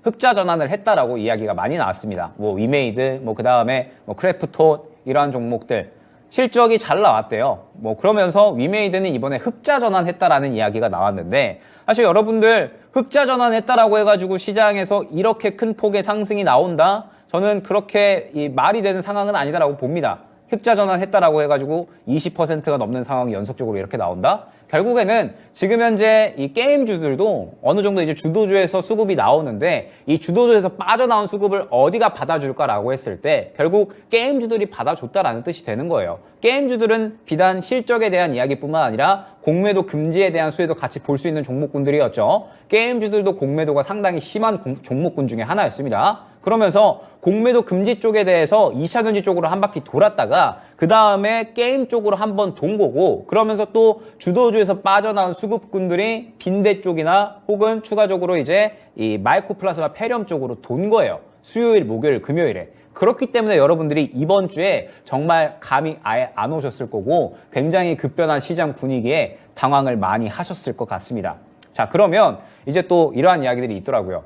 흑자 전환을 했다라고 이야기가 많이 나왔습니다. 뭐 위메이드, 뭐 그다음에 뭐 크래프톤 이러한 종목들 실적이 잘 나왔대요. 뭐 그러면서 위메이드는 이번에 흑자 전환했다라는 이야기가 나왔는데, 사실 여러분들 흑자 전환했다라고 해가지고 시장에서 이렇게 큰 폭의 상승이 나온다? 저는 그렇게 말이 되는 상황은 아니다라고 봅니다. 흑자 전환했다라고 해가지고 20%가 넘는 상황이 연속적으로 이렇게 나온다? 결국에는 지금 현재 이 게임주들도 어느 정도 이제 주도주에서 수급이 나오는데, 이 주도주에서 빠져나온 수급을 어디가 받아줄까라고 했을 때 결국 게임주들이 받아줬다라는 뜻이 되는 거예요. 게임주들은 비단 실적에 대한 이야기뿐만 아니라 공매도 금지에 대한 수혜도 같이 볼 수 있는 종목군들이었죠. 게임주들도 공매도가 상당히 심한 종목군 중에 하나였습니다. 그러면서 공매도 금지 쪽에 대해서 2차전지 쪽으로 한 바퀴 돌았다가 그 다음에 게임 쪽으로 한번 돈 거고, 그러면서 또 주도주에서 빠져나온 수급군들이 빈대 쪽이나 혹은 추가적으로 이제 이 마이코플라스마 페리엄 쪽으로 돈 거예요. 수요일, 목요일, 금요일에. 그렇기 때문에 여러분들이 이번 주에 정말 감이 아예 안 오셨을 거고 굉장히 급변한 시장 분위기에 당황을 많이 하셨을 것 같습니다. 자, 그러면 이제 또 이러한 이야기들이 있더라고요.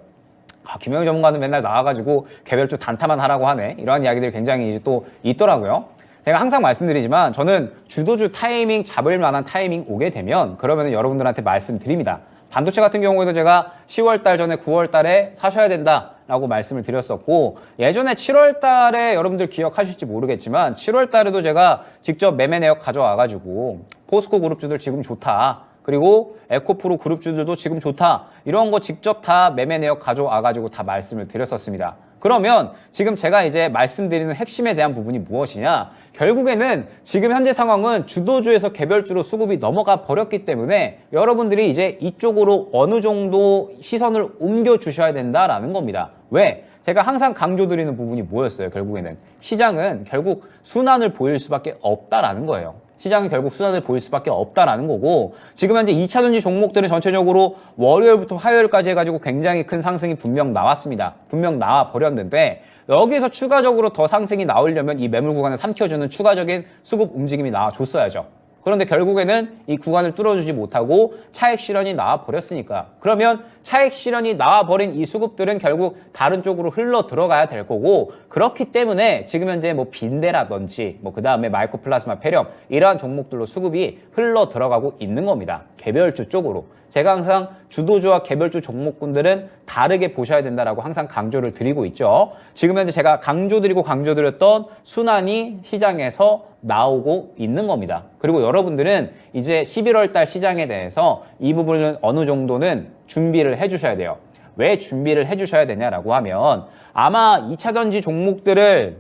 김영희 전문가는 맨날 나와가지고 개별주 단타만 하라고 하네. 이러한 이야기들이 굉장히 이제 또 있더라고요. 제가 항상 말씀드리지만 저는 주도주 타이밍 잡을 만한 타이밍 오게 되면 그러면 여러분들한테 말씀드립니다. 반도체 같은 경우에도 제가 10월 달 전에 9월 달에 사셔야 된다라고 말씀을 드렸었고, 예전에 7월 달에 여러분들 기억하실지 모르겠지만 7월 달에도 제가 직접 매매 내역 가져와가지고 포스코 그룹주들 지금 좋다, 그리고 에코프로 그룹주들도 지금 좋다, 이런 거 직접 다 매매 내역 가져와가지고 다 말씀을 드렸었습니다. 그러면 지금 제가 이제 말씀드리는 핵심에 대한 부분이 무엇이냐, 결국에는 지금 현재 상황은 주도주에서 개별주로 수급이 넘어가 버렸기 때문에 여러분들이 이제 이쪽으로 어느 정도 시선을 옮겨 주셔야 된다라는 겁니다. 왜? 제가 항상 강조드리는 부분이 뭐였어요? 결국에는 시장은 결국 순환을 보일 수밖에 없다라는 거예요. 시장이 결국 순환을 보일 수밖에 없다라는 거고, 지금 현재 2차전지 종목들은 전체적으로 월요일부터 화요일까지 해가지고 굉장히 큰 상승이 분명 나왔습니다. 분명 나와 버렸는데 여기에서 추가적으로 더 상승이 나오려면 이 매물 구간을 삼켜주는 추가적인 수급 움직임이 나와줬어야죠. 그런데 결국에는 이 구간을 뚫어주지 못하고 차익 실현이 나와 버렸으니까, 그러면 차익 실현이 나와 버린 이 수급들은 결국 다른 쪽으로 흘러 들어가야 될 거고, 그렇기 때문에 지금 현재 뭐 빈대라든지 뭐 그다음에 마이코플라스마 페리엄 이러한 종목들로 수급이 흘러 들어가고 있는 겁니다. 개별주 쪽으로. 제가 항상 주도주와 개별주 종목군들은 다르게 보셔야 된다라고 항상 강조를 드리고 있죠. 지금 현재 제가 강조드렸던 순환이 시장에서 나오고 있는 겁니다. 그리고 여러분들은 이제 11월 달 시장에 대해서 이 부분은 어느 정도는 준비를 해주셔야 돼요. 왜 준비를 해주셔야 되냐라고 하면, 아마 2차전지 종목들을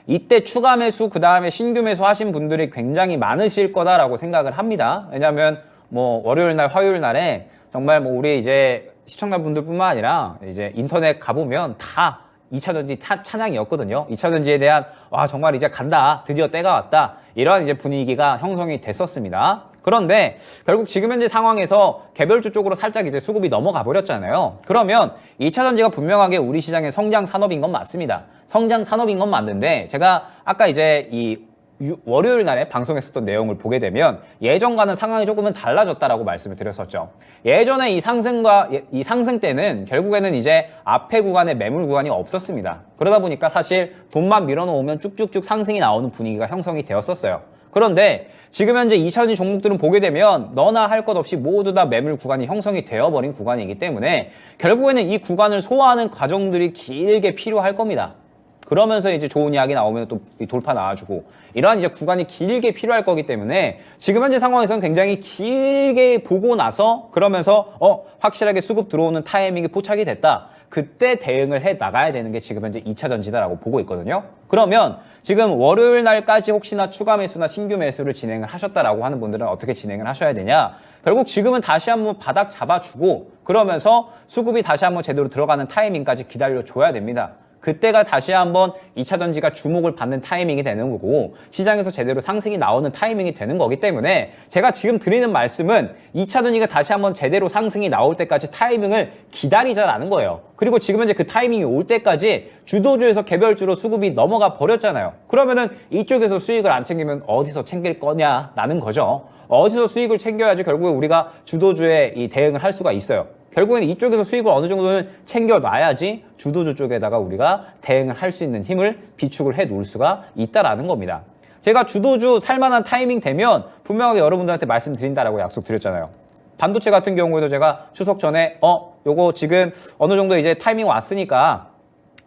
이때 추가 매수 그 다음에 신규 매수 하신 분들이 굉장히 많으실 거다라고 생각을 합니다. 왜냐하면 뭐 월요일 날, 화요일 날에 정말 뭐 우리 이제 시청자분들뿐만 아니라 이제 인터넷 가보면 다 2차전지 찬양이었거든요. 2차전지에 대한 와 정말 이제 간다, 드디어 때가 왔다, 이런 이제 분위기가 형성이 됐었습니다. 그런데 결국 지금 현재 상황에서 개별주 쪽으로 살짝 이제 수급이 넘어가 버렸잖아요. 그러면 2차전지가 분명하게 우리 시장의 성장 산업인 건 맞습니다. 성장 산업인 건 맞는데, 제가 아까 이제 이 월요일 날에 방송했었던 내용을 보게 되면 예전과는 상황이 조금은 달라졌다라고 말씀을 드렸었죠. 예전에 이 상승 때는 결국에는 이제 앞에 구간에 매물 구간이 없었습니다. 그러다 보니까 사실 돈만 밀어놓으면 쭉쭉쭉 상승이 나오는 분위기가 형성이 되었었어요. 그런데 지금 현재 2차전지 종목들은 보게 되면 너나 할 것 없이 모두 다 매물 구간이 형성이 되어버린 구간이기 때문에 결국에는 이 구간을 소화하는 과정들이 길게 필요할 겁니다. 그러면서 이제 좋은 이야기 나오면 또 돌파 나와주고, 이러한 이제 구간이 길게 필요할 거기 때문에 지금 현재 상황에서는 굉장히 길게 보고 나서 그러면서 확실하게 수급 들어오는 타이밍이 포착이 됐다, 그때 대응을 해 나가야 되는 게 지금 현재 2차전지다라고 보고 있거든요. 그러면 지금 월요일 날까지 혹시나 추가 매수나 신규 매수를 진행을 하셨다라고 하는 분들은 어떻게 진행을 하셔야 되냐, 결국 지금은 다시 한번 바닥 잡아주고 그러면서 수급이 다시 한번 제대로 들어가는 타이밍까지 기다려줘야 됩니다. 그때가 다시 한번 2차 전지가 주목을 받는 타이밍이 되는 거고 시장에서 제대로 상승이 나오는 타이밍이 되는 거기 때문에 제가 지금 드리는 말씀은 2차 전지가 다시 한번 제대로 상승이 나올 때까지 타이밍을 기다리자라는 거예요. 그리고 지금 현재 그 타이밍이 올 때까지 주도주에서 개별주로 수급이 넘어가 버렸잖아요. 그러면은 이쪽에서 수익을 안 챙기면 어디서 챙길 거냐라는 거죠. 어디서 수익을 챙겨야지 결국에 우리가 주도주에 이 대응을 할 수가 있어요. 결국에는 이쪽에서 수익을 어느 정도는 챙겨놔야지 주도주 쪽에다가 우리가 대응을 할 수 있는 힘을 비축을 해 놓을 수가 있다라는 겁니다. 제가 주도주 살만한 타이밍 되면 분명하게 여러분들한테 말씀드린다라고 약속드렸잖아요. 반도체 같은 경우에도 제가 추석 전에 요거 지금 어느 정도 이제 타이밍 왔으니까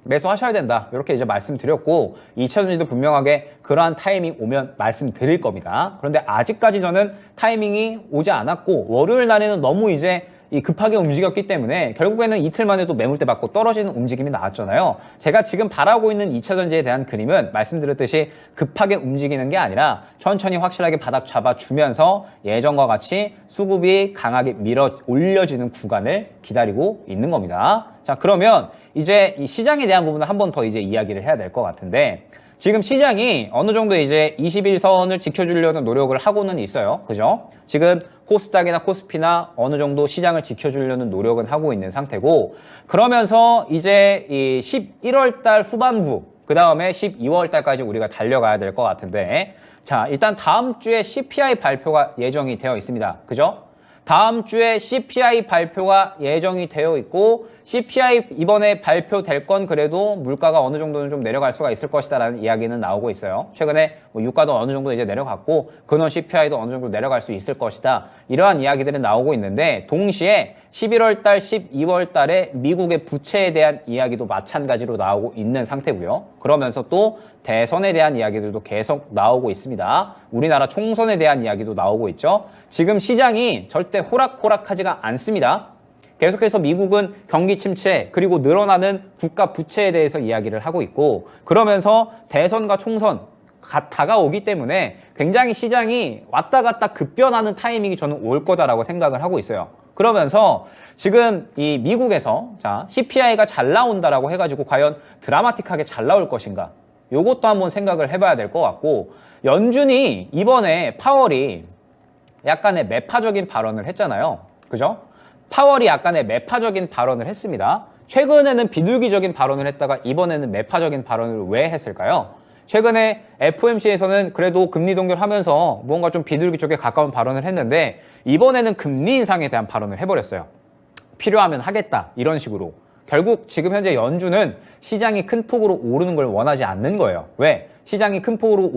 매수하셔야 된다. 이렇게 이제 말씀드렸고 2차 전지도 분명하게 그러한 타이밍 오면 말씀드릴 겁니다. 그런데 아직까지 저는 타이밍이 오지 않았고 월요일 날에는 너무 이제 급하게 움직였기 때문에 결국에는 이틀 만에 또 매물대 받고 떨어지는 움직임이 나왔잖아요. 제가 지금 바라고 있는 2차 전지에 대한 그림은 말씀드렸듯이 급하게 움직이는 게 아니라 천천히 확실하게 바닥 잡아주면서 예전과 같이 수급이 강하게 밀어 올려지는 구간을 기다리고 있는 겁니다. 자, 그러면 이제 이 시장에 대한 부분을 한 번 더 이제 이야기를 해야 될 것 같은데 지금 시장이 어느 정도 이제 21선을 지켜주려는 노력을 하고는 있어요. 그죠? 지금 코스닥이나 코스피나 어느 정도 시장을 지켜주려는 노력은 하고 있는 상태고 그러면서 이제 이 11월 달 후반부 그 다음에 12월 달까지 우리가 달려가야 될 것 같은데 자, 일단 다음 주에 CPI 발표가 예정이 되어 있습니다. 그죠? 다음 주에 CPI 발표가 예정이 되어 있고 CPI 이번에 발표될 건 그래도 물가가 어느 정도는 좀 내려갈 수가 있을 것이다라는 이야기는 나오고 있어요. 최근에 뭐 유가도 어느 정도 이제 내려갔고 근원 CPI도 어느 정도 내려갈 수 있을 것이다. 이러한 이야기들은 나오고 있는데 동시에 11월 달, 12월 달에 미국의 부채에 대한 이야기도 마찬가지로 나오고 있는 상태고요. 그러면서 또 대선에 대한 이야기들도 계속 나오고 있습니다. 우리나라 총선에 대한 이야기도 나오고 있죠. 지금 시장이 절대 호락호락하지가 않습니다. 계속해서 미국은 경기 침체 그리고 늘어나는 국가 부채에 대해서 이야기를 하고 있고 그러면서 대선과 총선 다가오기 때문에 굉장히 시장이 왔다 갔다 급변하는 타이밍이 저는 올 거다라고 생각을 하고 있어요. 그러면서 지금 이 미국에서 자 CPI가 잘 나온다라고 해가지고 과연 드라마틱하게 잘 나올 것인가 요것도 한번 생각을 해봐야 될 것 같고 연준이 이번에 파월이 약간의 매파적인 발언을 했잖아요. 그죠? 파월이 약간의 매파적인 발언을 했습니다. 최근에는 비둘기적인 발언을 했다가 이번에는 매파적인 발언을 왜 했을까요? 최근에 FOMC에서는 그래도 금리 동결하면서 무언가 좀 비둘기 쪽에 가까운 발언을 했는데 이번에는 금리 인상에 대한 발언을 해버렸어요. 필요하면 하겠다 이런 식으로. 결국 지금 현재 연준은 시장이 큰 폭으로 오르는 걸 원하지 않는 거예요. 왜? 시장이 큰 폭으로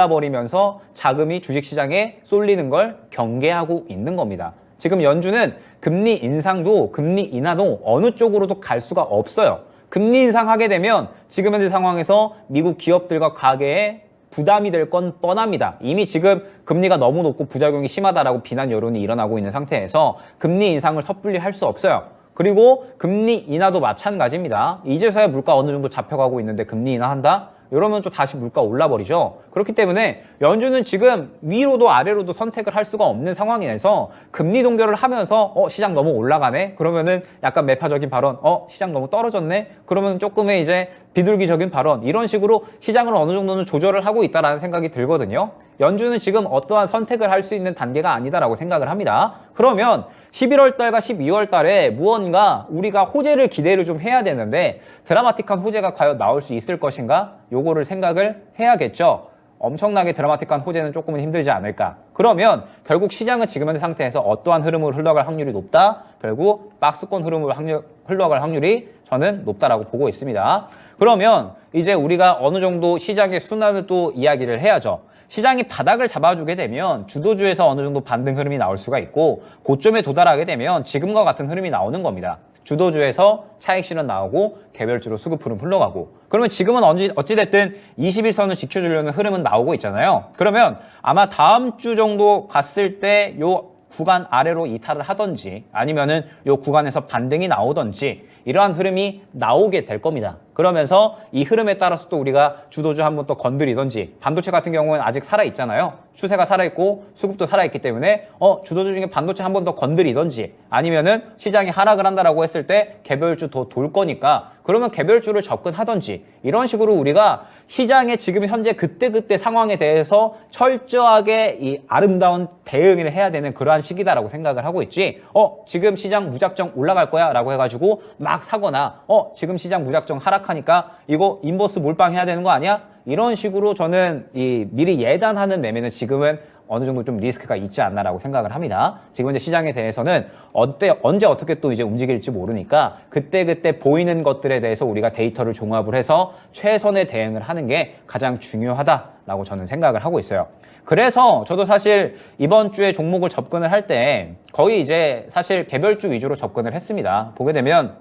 올라버리면서 자금이 주식시장에 쏠리는 걸 경계하고 있는 겁니다. 지금 연준은 금리 인상도 금리 인하도 어느 쪽으로도 갈 수가 없어요. 금리 인상하게 되면 지금 현재 상황에서 미국 기업들과 가계에 부담이 될 건 뻔합니다. 이미 지금 금리가 너무 높고 부작용이 심하다라고 비난 여론이 일어나고 있는 상태에서 금리 인상을 섣불리 할 수 없어요. 그리고 금리 인하도 마찬가지입니다. 이제서야 물가 어느 정도 잡혀가고 있는데 금리 인하한다? 이러면 또 다시 물가 올라버리죠. 그렇기 때문에 연준은 지금 위로도 아래로도 선택을 할 수가 없는 상황이라서 금리 동결을 하면서 시장 너무 올라가네? 그러면은 약간 매파적인 발언, 시장 너무 떨어졌네? 그러면 조금의 이제 비둘기적인 발언 이런 식으로 시장을 어느 정도는 조절을 하고 있다라는 생각이 들거든요. 연준은 지금 어떠한 선택을 할 수 있는 단계가 아니다라고 생각을 합니다. 그러면 11월 달과 12월 달에 무언가 우리가 호재를 기대를 좀 해야 되는데 드라마틱한 호재가 과연 나올 수 있을 것인가? 요거를 생각을 해야겠죠. 엄청나게 드라마틱한 호재는 조금은 힘들지 않을까. 그러면 결국 시장은 지금 현재 상태에서 어떠한 흐름으로 흘러갈 확률이 높다? 결국 박스권 흐름으로 흘러갈 확률이 저는 높다라고 보고 있습니다. 그러면 이제 우리가 어느 정도 시장의 순환을 또 이야기를 해야죠. 시장이 바닥을 잡아주게 되면 주도주에서 어느 정도 반등 흐름이 나올 수가 있고 고점에 도달하게 되면 지금과 같은 흐름이 나오는 겁니다. 주도주에서 차익 실현 나오고 개별주로 수급 흐름 흘러가고 그러면 지금은 어찌됐든 21선을 지켜주려는 흐름은 나오고 있잖아요. 그러면 아마 다음 주 정도 갔을 때 요 구간 아래로 이탈을 하던지 아니면은 요 구간에서 반등이 나오던지 이러한 흐름이 나오게 될 겁니다. 그러면서 이 흐름에 따라서 또 우리가 주도주 한번 또 건드리던지, 반도체 같은 경우는 아직 살아있잖아요. 추세가 살아있고 수급도 살아있기 때문에 주도주 중에 반도체 한번 더 건드리던지 아니면은 시장이 하락을 한다라고 했을 때 개별주 더 돌 거니까 그러면 개별주를 접근하던지 이런 식으로 우리가 시장의 지금 현재 그때그때 상황에 대해서 철저하게 이 아름다운 대응을 해야 되는 그러한 시기다라고 생각을 하고 있지. 지금 시장 무작정 올라갈 거야 라고 해가지고 막 사거나 지금 시장 무작정 하락하니까 이거 인버스 몰빵해야 되는 거 아니야? 이런 식으로 저는 이 미리 예단하는 매매는 지금은 어느 정도 좀 리스크가 있지 않나라고 생각을 합니다. 지금 이제 시장에 대해서는 언제 어떻게 또 이제 움직일지 모르니까 그때그때 보이는 것들에 대해서 우리가 데이터를 종합을 해서 최선의 대응을 하는 게 가장 중요하다라고 저는 생각을 하고 있어요. 그래서 저도 사실 이번 주에 종목을 접근을 할 때 거의 이제 사실 개별주 위주로 접근을 했습니다. 보게 되면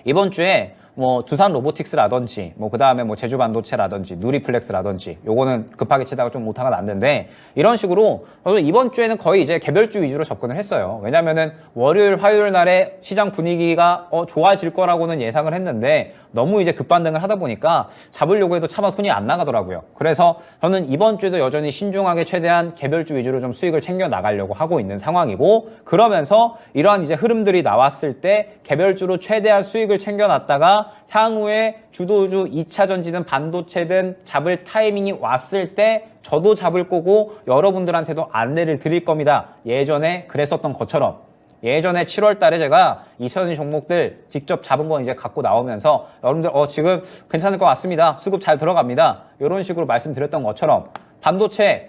이번 주에 뭐 두산 로보틱스라든지 뭐 그다음에 뭐 제주 반도체라든지 누리플렉스라든지 요거는 급하게 치다가 좀 오타가 났는데 이런 식으로 저도 이번 주에는 거의 이제 개별주 위주로 접근을 했어요. 왜냐면은 월요일 화요일 날에 시장 분위기가 좋아질 거라고는 예상을 했는데 너무 이제 급반등을 하다 보니까 잡으려고 해도 차마 손이 안 나가더라고요. 그래서 저는 이번 주에도 여전히 신중하게 최대한 개별주 위주로 좀 수익을 챙겨 나가려고 하고 있는 상황이고 그러면서 이러한 이제 흐름들이 나왔을 때 개별주로 최대한 수익을 챙겨 놨다가 향후에 주도주 2차 전지든 반도체든 잡을 타이밍이 왔을 때 저도 잡을 거고 여러분들한테도 안내를 드릴 겁니다. 예전에 그랬었던 것처럼 예전에 7월 달에 제가 2차전지 종목들 직접 잡은 거 이제 갖고 나오면서 여러분들 지금 괜찮을 것 같습니다. 수급 잘 들어갑니다. 이런 식으로 말씀드렸던 것처럼 반도체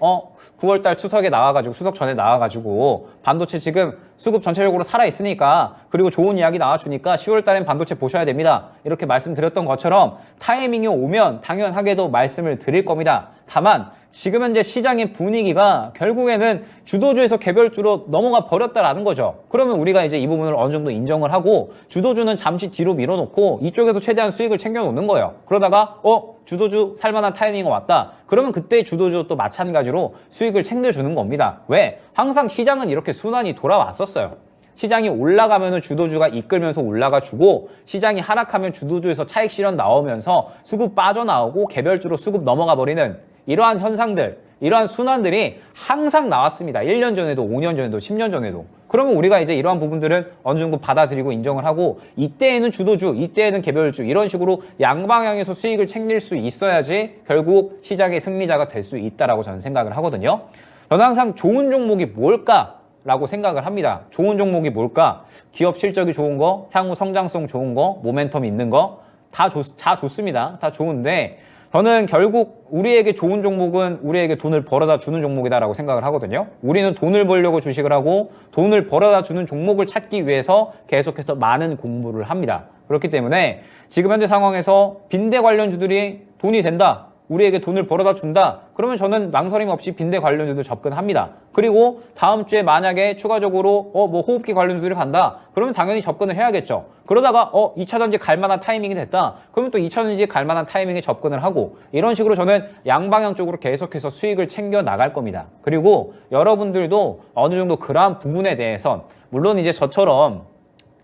9월달 추석에 나와가지고 추석 전에 나와가지고 반도체 지금 수급 전체적으로 살아있으니까 그리고 좋은 이야기 나와주니까 10월달엔 반도체 보셔야 됩니다. 이렇게 말씀드렸던 것처럼 타이밍이 오면 당연하게도 말씀을 드릴 겁니다. 다만 지금 현재 시장의 분위기가 결국에는 주도주에서 개별주로 넘어가 버렸다라는 거죠. 그러면 우리가 이제 이 부분을 어느 정도 인정을 하고 주도주는 잠시 뒤로 밀어놓고 이쪽에서 최대한 수익을 챙겨놓는 거예요. 그러다가 주도주 살만한 타이밍이 왔다. 그러면 그때 주도주 또 마찬가지로 수익을 챙겨주는 겁니다. 왜? 항상 시장은 이렇게 순환이 돌아왔었어요. 시장이 올라가면은 주도주가 이끌면서 올라가주고 시장이 하락하면 주도주에서 차익 실현 나오면서 수급 빠져나오고 개별주로 수급 넘어가 버리는 이러한 현상들, 이러한 순환들이 항상 나왔습니다. 1년 전에도, 5년 전에도, 10년 전에도. 그러면 우리가 이제 이러한 부분들은 어느 정도 받아들이고 인정을 하고 이때에는 주도주, 이때에는 개별주 이런 식으로 양방향에서 수익을 챙길 수 있어야지 결국 시장의 승리자가 될 수 있다라고 저는 생각을 하거든요. 저는 항상 좋은 종목이 뭘까? 라고 생각을 합니다. 좋은 종목이 뭘까? 기업 실적이 좋은 거, 향후 성장성 좋은 거, 모멘텀 있는 거 다 좋습니다. 다 좋은데 저는 결국 우리에게 좋은 종목은 우리에게 돈을 벌어다 주는 종목이다라고 생각을 하거든요. 우리는 돈을 벌려고 주식을 하고 돈을 벌어다 주는 종목을 찾기 위해서 계속해서 많은 공부를 합니다. 그렇기 때문에 지금 현재 상황에서 빈대 관련주들이 돈이 된다. 우리에게 돈을 벌어다 준다. 그러면 저는 망설임 없이 빈대 관련주도 접근합니다. 그리고 다음 주에 만약에 추가적으로 뭐 호흡기 관련주들이 간다. 그러면 당연히 접근을 해야겠죠. 그러다가 2차 전지 갈 만한 타이밍이 됐다. 그러면 또 2차 전지 갈 만한 타이밍에 접근을 하고 이런 식으로 저는 양방향 쪽으로 계속해서 수익을 챙겨 나갈 겁니다. 그리고 여러분들도 어느 정도 그러한 부분에 대해선 물론 이제 저처럼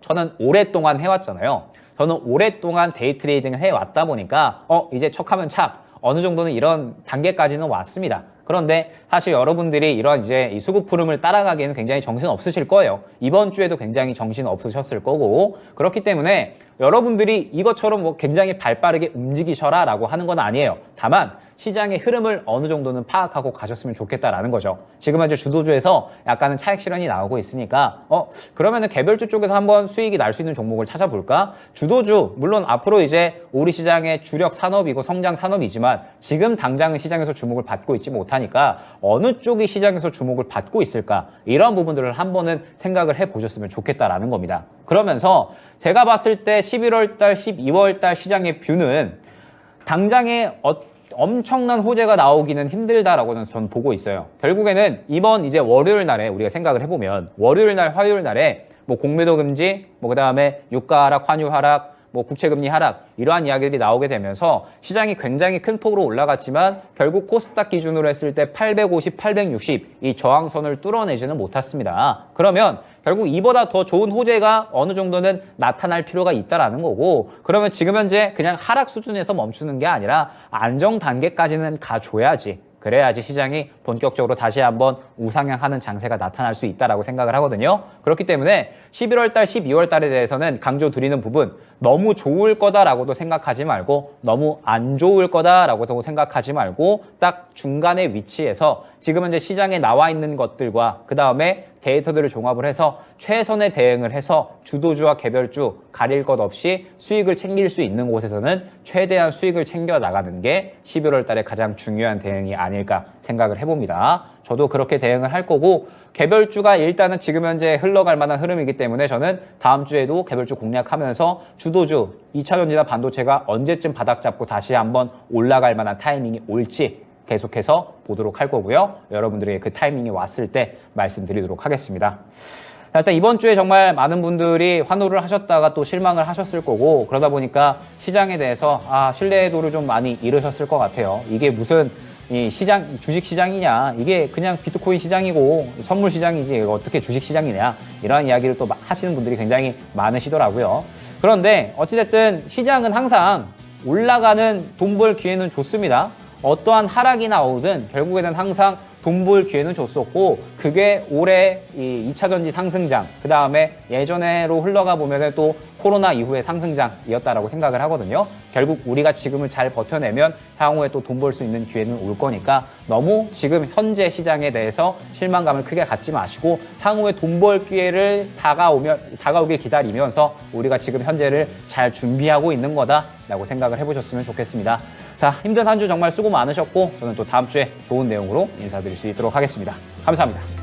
저는 오랫동안 해왔잖아요. 저는 오랫동안 데이 트레이딩을 해왔다 보니까 이제 척하면 착 어느 정도는 이런 단계까지는 왔습니다. 그런데 사실 여러분들이 이런 이제 이 수급 흐름을 따라가기에는 굉장히 정신 없으실 거예요. 이번 주에도 굉장히 정신 없으셨을 거고 그렇기 때문에 여러분들이 이것처럼 뭐 굉장히 발빠르게 움직이셔라 라고 하는 건 아니에요. 다만 시장의 흐름을 어느 정도는 파악하고 가셨으면 좋겠다라는 거죠. 지금 현재 주도주에서 약간은 차익 실현이 나오고 있으니까 그러면은 개별주 쪽에서 한번 수익이 날 수 있는 종목을 찾아볼까? 주도주 물론 앞으로 이제 우리 시장의 주력 산업이고 성장 산업이지만 지금 당장은 시장에서 주목을 받고 있지 못하니까 어느 쪽이 시장에서 주목을 받고 있을까? 이런 부분들을 한번은 생각을 해보셨으면 좋겠다라는 겁니다. 그러면서 제가 봤을 때 11월 달, 12월 달 시장의 뷰는 당장에 엄청난 호재가 나오기는 힘들다라고는 저는 보고 있어요. 결국에는 이번 이제 월요일 날에 우리가 생각을 해보면 월요일 날, 화요일 날에 뭐 공매도 금지, 뭐 그다음에 유가 하락, 환율 하락, 뭐 국채금리 하락 이러한 이야기들이 나오게 되면서 시장이 굉장히 큰 폭으로 올라갔지만 결국 코스닥 기준으로 했을 때 850, 860 이 저항선을 뚫어내지는 못했습니다. 그러면 결국 이보다 더 좋은 호재가 어느 정도는 나타날 필요가 있다라는 거고, 그러면 지금 현재 그냥 하락 수준에서 멈추는 게 아니라 안정 단계까지는 가줘야지. 그래야지 시장이 본격적으로 다시 한번 우상향하는 장세가 나타날 수 있다라고 생각을 하거든요. 그렇기 때문에 11월 달, 12월 달에 대해서는 강조드리는 부분, 너무 좋을 거다라고도 생각하지 말고 너무 안 좋을 거다라고도 생각하지 말고 딱 중간에 위치해서 지금 현재 시장에 나와 있는 것들과 그 다음에 데이터들을 종합을 해서 최선의 대응을 해서 주도주와 개별주 가릴 것 없이 수익을 챙길 수 있는 곳에서는 최대한 수익을 챙겨 나가는 게 11월 달에 가장 중요한 대응이 아닐까 생각을 해봅니다. 저도 그렇게 대응을 할 거고, 개별주가 일단은 지금 현재 흘러갈 만한 흐름이기 때문에 저는 다음 주에도 개별주 공략하면서 주도주, 2차전지나 반도체가 언제쯤 바닥 잡고 다시 한번 올라갈 만한 타이밍이 올지 계속해서 보도록 할 거고요. 여러분들에게 그 타이밍이 왔을 때 말씀드리도록 하겠습니다. 일단 이번 주에 정말 많은 분들이 환호를 하셨다가 또 실망을 하셨을 거고, 그러다 보니까 시장에 대해서 신뢰도를 좀 많이 잃으셨을 것 같아요. 이게 무슨 이 주식 시장이냐, 이게 그냥 비트코인 시장이고 선물 시장이지 어떻게 주식 시장이냐, 이런 이야기를 또 하시는 분들이 굉장히 많으시더라고요. 그런데 어찌됐든 시장은 항상 올라가는 돈 벌 기회는 좋습니다. 어떠한 하락이 나오든 결국에는 항상 돈 벌 기회는 줬었고, 그게 올해 이 2차전지 상승장, 그 다음에 예전에로 흘러가 보면은 또 코로나 이후의 상승장이었다라고 생각을 하거든요. 결국 우리가 지금을 잘 버텨내면 향후에 또 돈 벌 수 있는 기회는 올 거니까 너무 지금 현재 시장에 대해서 실망감을 크게 갖지 마시고 향후에 돈 벌 기회를 다가오길 기다리면서 우리가 지금 현재를 잘 준비하고 있는 거다라고 생각을 해보셨으면 좋겠습니다. 자, 힘든 한 주 정말 수고 많으셨고 저는 또 다음 주에 좋은 내용으로 인사드릴 수 있도록 하겠습니다. 감사합니다.